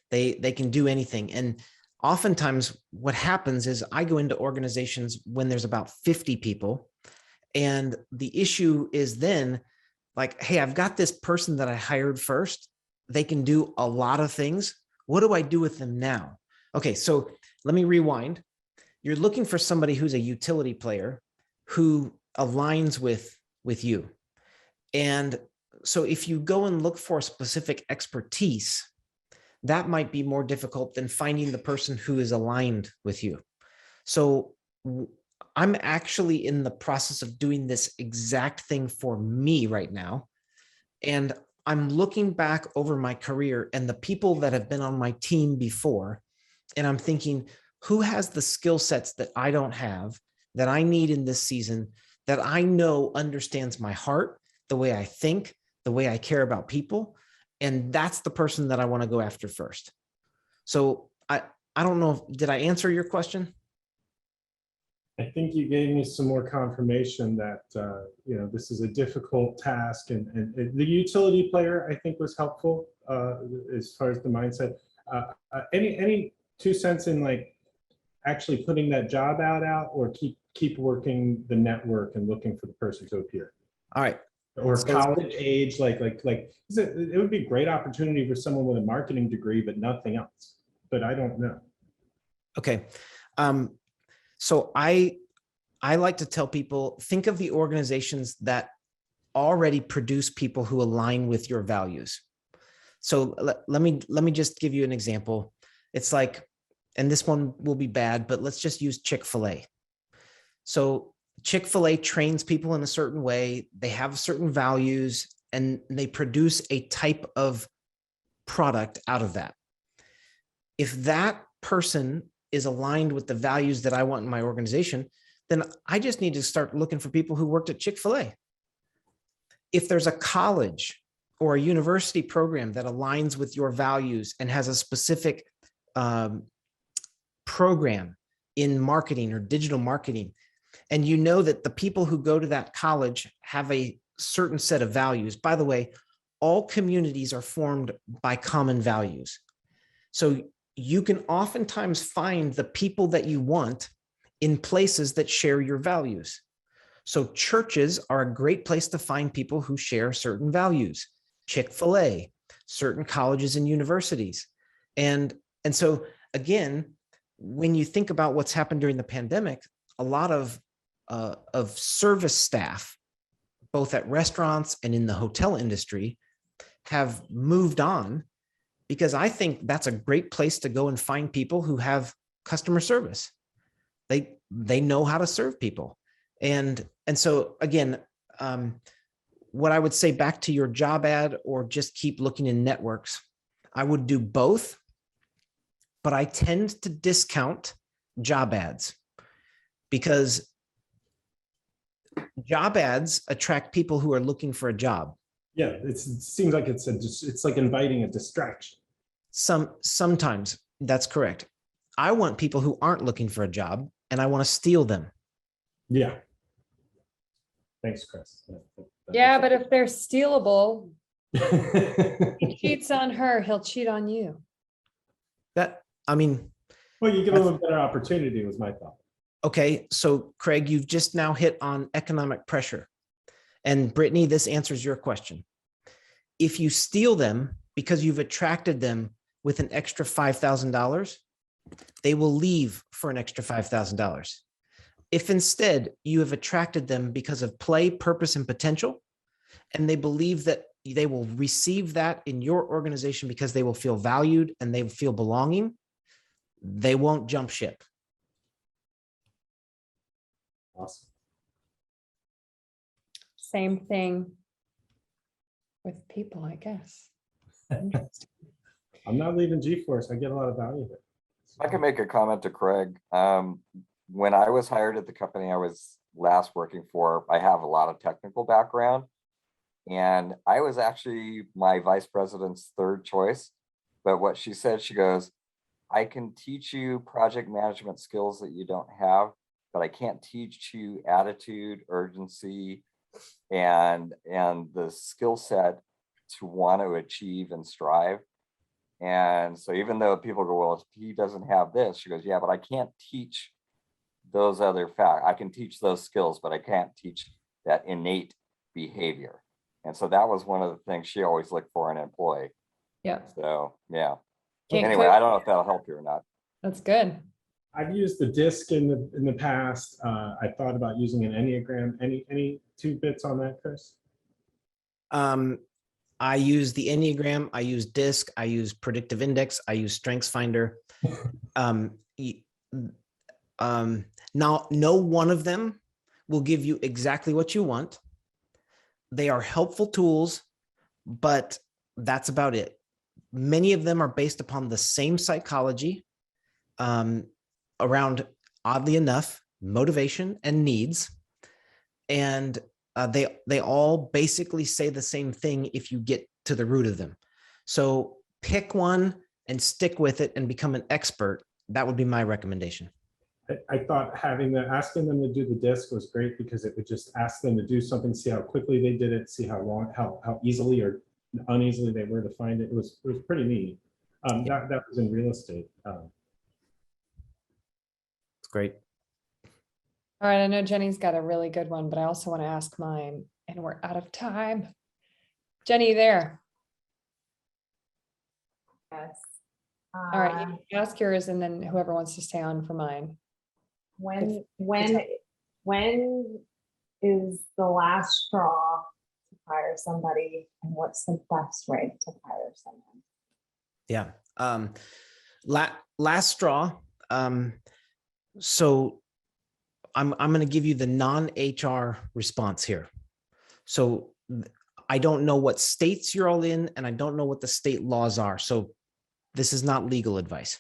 They can do anything, and oftentimes what happens is I go into organizations when there's about 50 people. And the issue is then like, hey, I've got this person that I hired first. They can do a lot of things. What do I do with them now? Okay, so let me rewind. You're looking for somebody who's a utility player who aligns with you. And so if you go and look for specific expertise, that might be more difficult than finding the person who is aligned with you. So I'm actually in the process of doing this exact thing for me right now. And I'm looking back over my career and the people that have been on my team before, and I'm thinking, who has the skill sets that I don't have, that I need in this season, that I know understands my heart, the way I think, the way I care about people. And that's the person that I want to go after first. So I don't know, did I answer your question? I think you gave me some more confirmation that you know, this is a difficult task, and the utility player I think was helpful as far as the mindset. Any 2 cents in like actually putting that job out, or keep working the network and looking for the person to appear? All right. Or So- college age, like it would be a great opportunity for someone with a marketing degree, but nothing else. But I don't know. Okay. So I like to tell people, think of the organizations that already produce people who align with your values. So let me just give you an example. It's like, and this one will be bad, but let's just use Chick-fil-A. So Chick-fil-A trains people in a certain way. They have certain values and they produce a type of product out of that. If that person is aligned with the values that I want in my organization, then I just need to start looking for people who worked at Chick-fil-A. If there's a college or a university program that aligns with your values and has a specific program in marketing or digital marketing, and you know that the people who go to that college have a certain set of values. By the way, all communities are formed by common values. So you can oftentimes find the people that you want in places that share your values. So churches are a great place to find people who share certain values. Chick-fil-A, certain colleges and universities. And so again, when you think about what's happened during the pandemic, a lot of service staff, both at restaurants and in the hotel industry, have moved on, because I think that's a great place to go and find people who have customer service. They know how to serve people. And so again, what I would say back to your job ad, or just keep looking in networks, I would do both, but I tend to discount job ads because job ads attract people who are looking for a job. Yeah, it seems like it's like inviting a distraction. Sometimes that's correct. I want people who aren't looking for a job, and I want to steal them. Yeah. Thanks, Chris. Yeah, but if they're stealable, he cheats on her, he'll cheat on you. I mean, well, you give them a better opportunity was my thought. Okay, so Craig, you've just now hit on economic pressure. And Brittany, this answers your question. If you steal them because you've attracted them with an extra $5,000, they will leave for an extra $5,000. If instead you have attracted them because of play, purpose, and potential, and they believe that they will receive that in your organization because they will feel valued and they feel belonging, they won't jump ship. Awesome. Same thing with people, I guess. Interesting. I'm not leaving G-Force. I get a lot of value here. I can make a comment to Craig. When I was hired at the company I was last working for, I have a lot of technical background. And I was actually my vice president's third choice. But what she said, she goes, I can teach you project management skills that you don't have, but I can't teach you attitude, urgency, and the skill set to want to achieve and strive. And so even though people go, well, if he doesn't have this, she goes, yeah, but I can't teach those other facts. I can teach those skills, but I can't teach that innate behavior. And so that was one of the things she always looked for in an employee. Yeah. So yeah. Can't Anyway, cook. I don't know if that'll help you or not. That's good. I've used the disc in the past. I thought about using an Enneagram. Any 2 bits on that, Chris? I use the Enneagram, I use DISC, I use Predictive Index, I use Strengths Finder. Now, no one of them will give you exactly what you want. They are helpful tools, but that's about it. Many of them are based upon the same psychology around, oddly enough, motivation and needs. And they all basically say the same thing if you get to the root of them. So pick one and stick with it and become an expert. That would be my recommendation. I thought asking them to do the disc was great because it would just ask them to do something, see how quickly they did it, see how easily or uneasily they were to find it. It was pretty neat. That was in real estate. It's great. All right, I know Jenny's got a really good one, but I also want to ask mine, and we're out of time. Jenny, you there? Yes. All right, you ask yours, and then whoever wants to stay on for mine. When is the last straw to hire somebody, and what's the best way to hire someone? Yeah. Last straw. So I'm going to give you the non-HR response here. So I don't know what states you're all in, and I don't know what the state laws are. So this is not legal advice.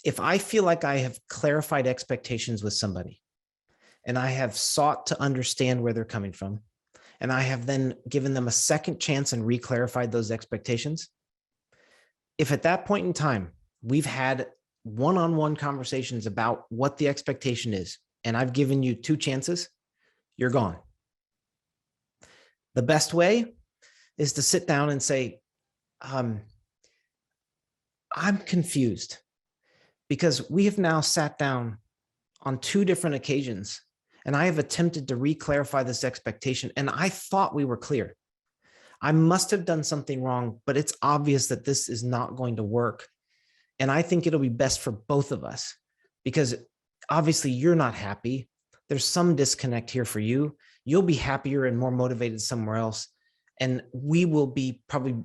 If I feel like I have clarified expectations with somebody, and I have sought to understand where they're coming from, and I have then given them a second chance and re-clarified those expectations, if at that point in time we've had one-on-one conversations about what the expectation is, and I've given you 2 chances, you're gone. The best way is to sit down and say, I'm confused, because we have now sat down on 2 different occasions, and I have attempted to re-clarify this expectation, and I thought we were clear. I must have done something wrong, but it's obvious that this is not going to work. And I think it'll be best for both of us, because obviously you're not happy. There's some disconnect here for you. You'll be happier and more motivated somewhere else. And we will be probably,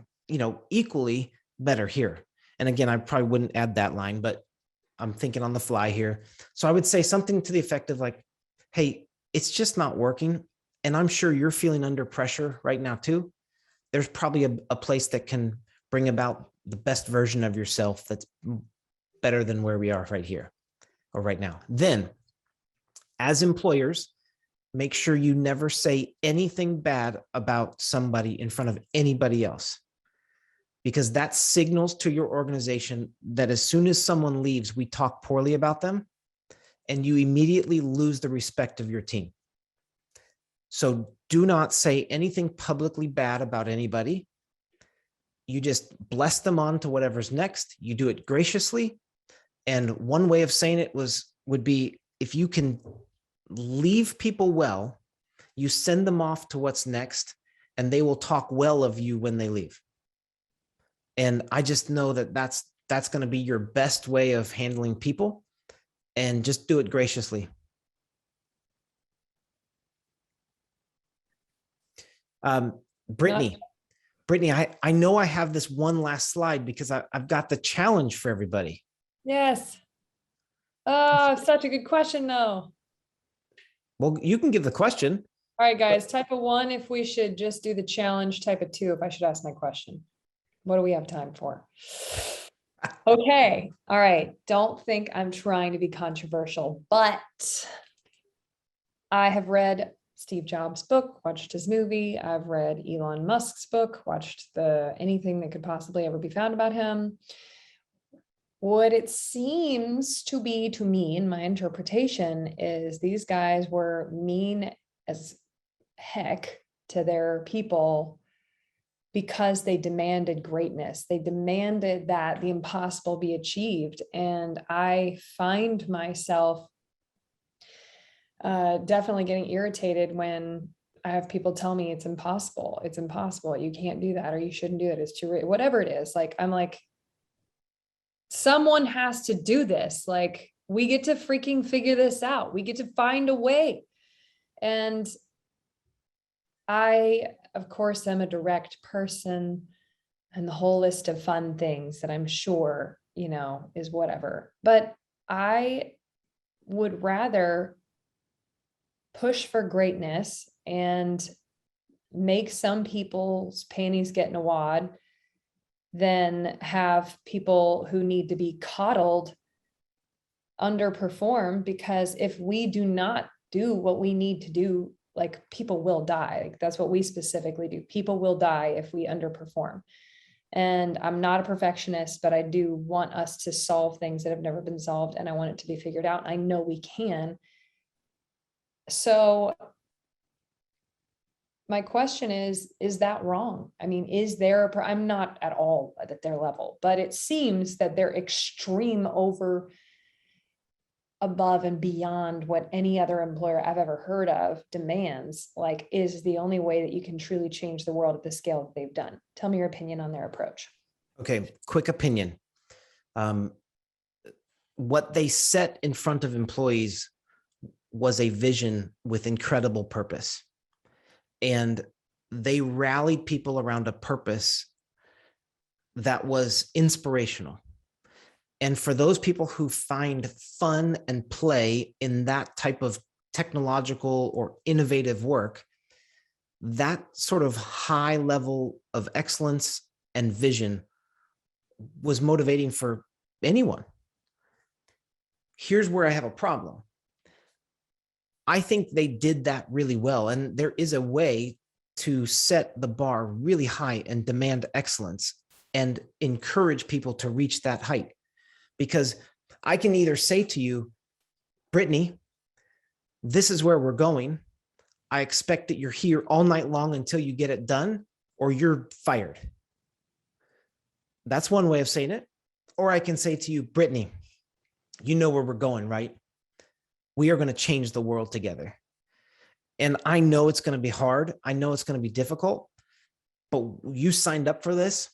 equally better here. And again, I probably wouldn't add that line, but I'm thinking on the fly here. So I would say something to the effect of like, hey, it's just not working. And I'm sure you're feeling under pressure right now too. There's probably a place that can bring about the best version of yourself that's better than where we are right here or right now. Then, as employers, make sure you never say anything bad about somebody in front of anybody else, because that signals to your organization that as soon as someone leaves, we talk poorly about them, and you immediately lose the respect of your team. So do not say anything publicly bad about anybody. You just bless them on to whatever's next. You do it graciously. And one way of saying it would be, if you can leave people well, you send them off to what's next, and they will talk well of you when they leave. And I just know that that's going to be your best way of handling people, and just do it graciously. Brittany, I know I have this one last slide because I've got the challenge for everybody. Yes. Oh, such a good question though. Well, you can give the question. All right, guys, type of 1, if we should just do the challenge, type of 2, if I should ask my question. What do we have time for? Okay, all right. Don't think I'm trying to be controversial, but I have read Steve Jobs' book, watched his movie. I've read Elon Musk's book, watched anything that could possibly ever be found about him. What it seems to be to me, in my interpretation, is these guys were mean as heck to their people because they demanded greatness. They demanded that the impossible be achieved. And I find myself definitely getting irritated when I have people tell me it's impossible. It's impossible. You can't do that, or you shouldn't do it. It's too, whatever it is. Like, I'm like, someone has to do this. Like, we get to freaking figure this out. We get to find a way. And I, of course, am a direct person, and the whole list of fun things that I'm sure, is whatever. But I would rather push for greatness and make some people's panties get in a wad than have people who need to be coddled underperform, because if we do not do what we need to do, like, people will die. Like, that's what we specifically do. People will die if we underperform. And I'm not a perfectionist, but I do want us to solve things that have never been solved, and I want it to be figured out. I know we can. So my question is that wrong? I mean, is there I'm not at all at their level, but it seems that they're extreme over above and beyond what any other employer I've ever heard of demands, like, is the only way that you can truly change the world at the scale that they've done. Tell me your opinion on their approach. Okay, quick opinion. What they set in front of employees was a vision with incredible purpose. And they rallied people around a purpose that was inspirational. And for those people who find fun and play in that type of technological or innovative work, that sort of high level of excellence and vision was motivating for anyone. Here's where I have a problem. I think they did that really well. And there is a way to set the bar really high and demand excellence and encourage people to reach that height. Because I can either say to you, Brittany, this is where we're going. I expect that you're here all night long until you get it done, or you're fired. That's one way of saying it. Or I can say to you, Brittany, you know where we're going, right? We are going to change the world together. And I know it's going to be hard. I know it's going to be difficult, but you signed up for this,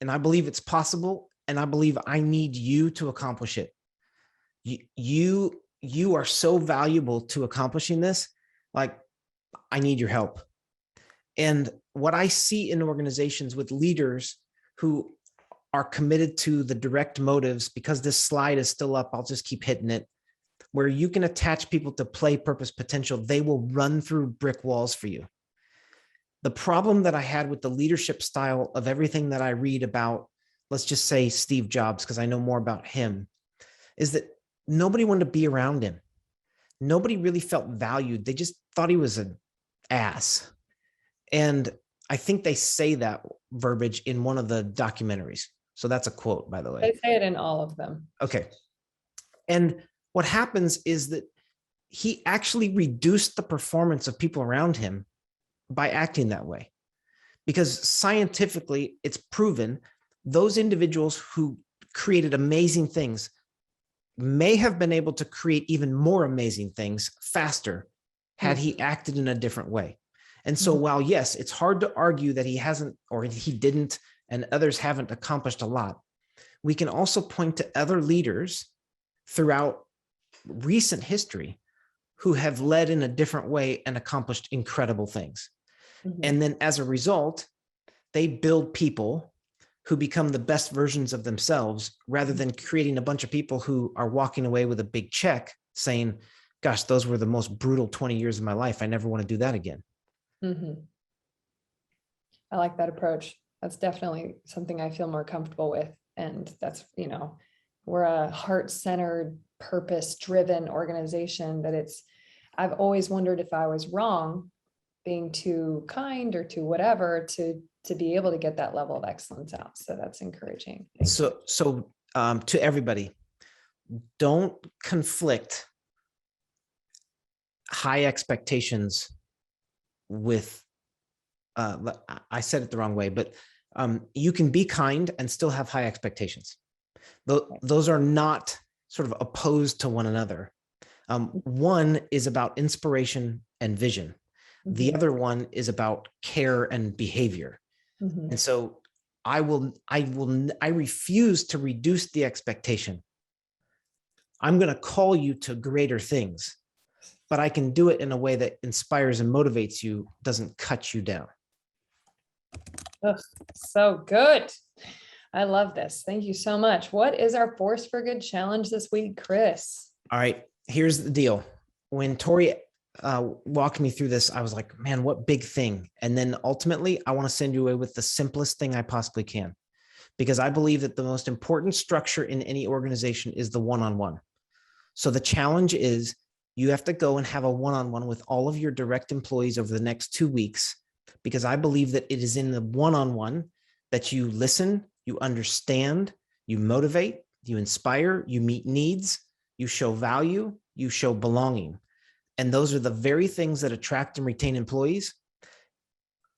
and I believe it's possible. And I believe I need you to accomplish it. You are so valuable to accomplishing this. Like, I need your help. And what I see in organizations with leaders who are committed to the direct motives, because this slide is still up, I'll just keep hitting it, where you can attach people to play, purpose, potential, they will run through brick walls for you. The problem that I had with the leadership style of everything that I read about, let's just say Steve Jobs, because I know more about him, is that nobody wanted to be around him. Nobody really felt valued. They just thought he was an ass. And I think they say that verbiage in one of the documentaries. So that's a quote, by the way. They say it in all of them. Okay. And what happens is that he actually reduced the performance of people around him by acting that way. Because scientifically, it's proven those individuals who created amazing things may have been able to create even more amazing things faster had he acted in a different way. And so while, yes, it's hard to argue that he hasn't, or he didn't, and others haven't accomplished a lot, we can also point to other leaders throughout recent history who have led in a different way and accomplished incredible things. And then as a result, they build people who become the best versions of themselves, rather than creating a bunch of people who are walking away with a big check saying, gosh, those were the most brutal 20 years of my life. I never want to do that again. Mhm. I like that approach. That's definitely something I feel more comfortable with. And that's, we're a heart-centered, purpose-driven organization I've always wondered if I was wrong being too kind or too whatever to be able to get that level of excellence out. So that's encouraging. Thank you. So to everybody, don't conflict high expectations with, I said it the wrong way, but you can be kind and still have high expectations. Those are not sort of opposed to one another. One is about inspiration and vision. The other one is about care and behavior. Mhm. And so I refuse to reduce the expectation. I'm going to call you to greater things, but I can do it in a way that inspires and motivates you, doesn't cut you down. Ugh, so good. I love this. Thank you so much. What is our Force for Good challenge this week, Chris? All right, here's the deal. When Tori walked me through this, I was like, man, what big thing. And then ultimately, I want to send you away with the simplest thing I possibly can, because I believe that the most important structure in any organization is the one-on-one. So the challenge is you have to go and have a one-on-one with all of your direct employees over the next 2 weeks, because I believe that it is in the one-on-one that you listen, you understand, you motivate, you inspire, you meet needs, you show value, you show belonging. And those are the very things that attract and retain employees.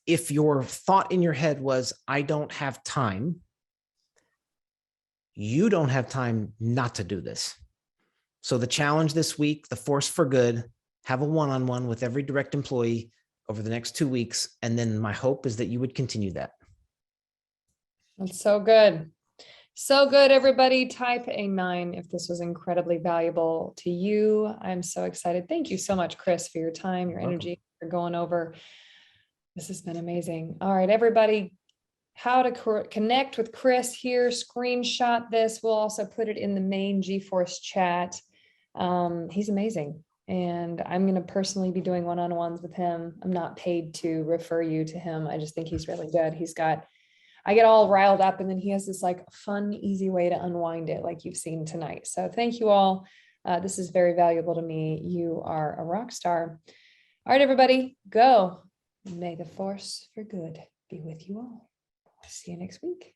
If your thought in your head was, I don't have time, you don't have time not to do this. So the challenge this week, the Force for Good, have a one-on-one with every direct employee over the next 2 weeks. And then my hope is that you would continue that. That's so good. So good, everybody. Type a 9 if this was incredibly valuable to you. I'm so excited. Thank you so much, Chris, for your time, your energy, for going over. This has been amazing. All right, everybody, how to connect with Chris here, screenshot this. We'll also put it in the main G-Force chat. He's amazing. And I'm going to personally be doing one-on-ones with him. I'm not paid to refer you to him. I just think he's really good. I get all riled up, and then he has this like fun, easy way to unwind it, like you've seen tonight. So thank you all. This is very valuable to me. You are a rock star. All right, everybody, go. May the Force for Good be with you all. See you next week.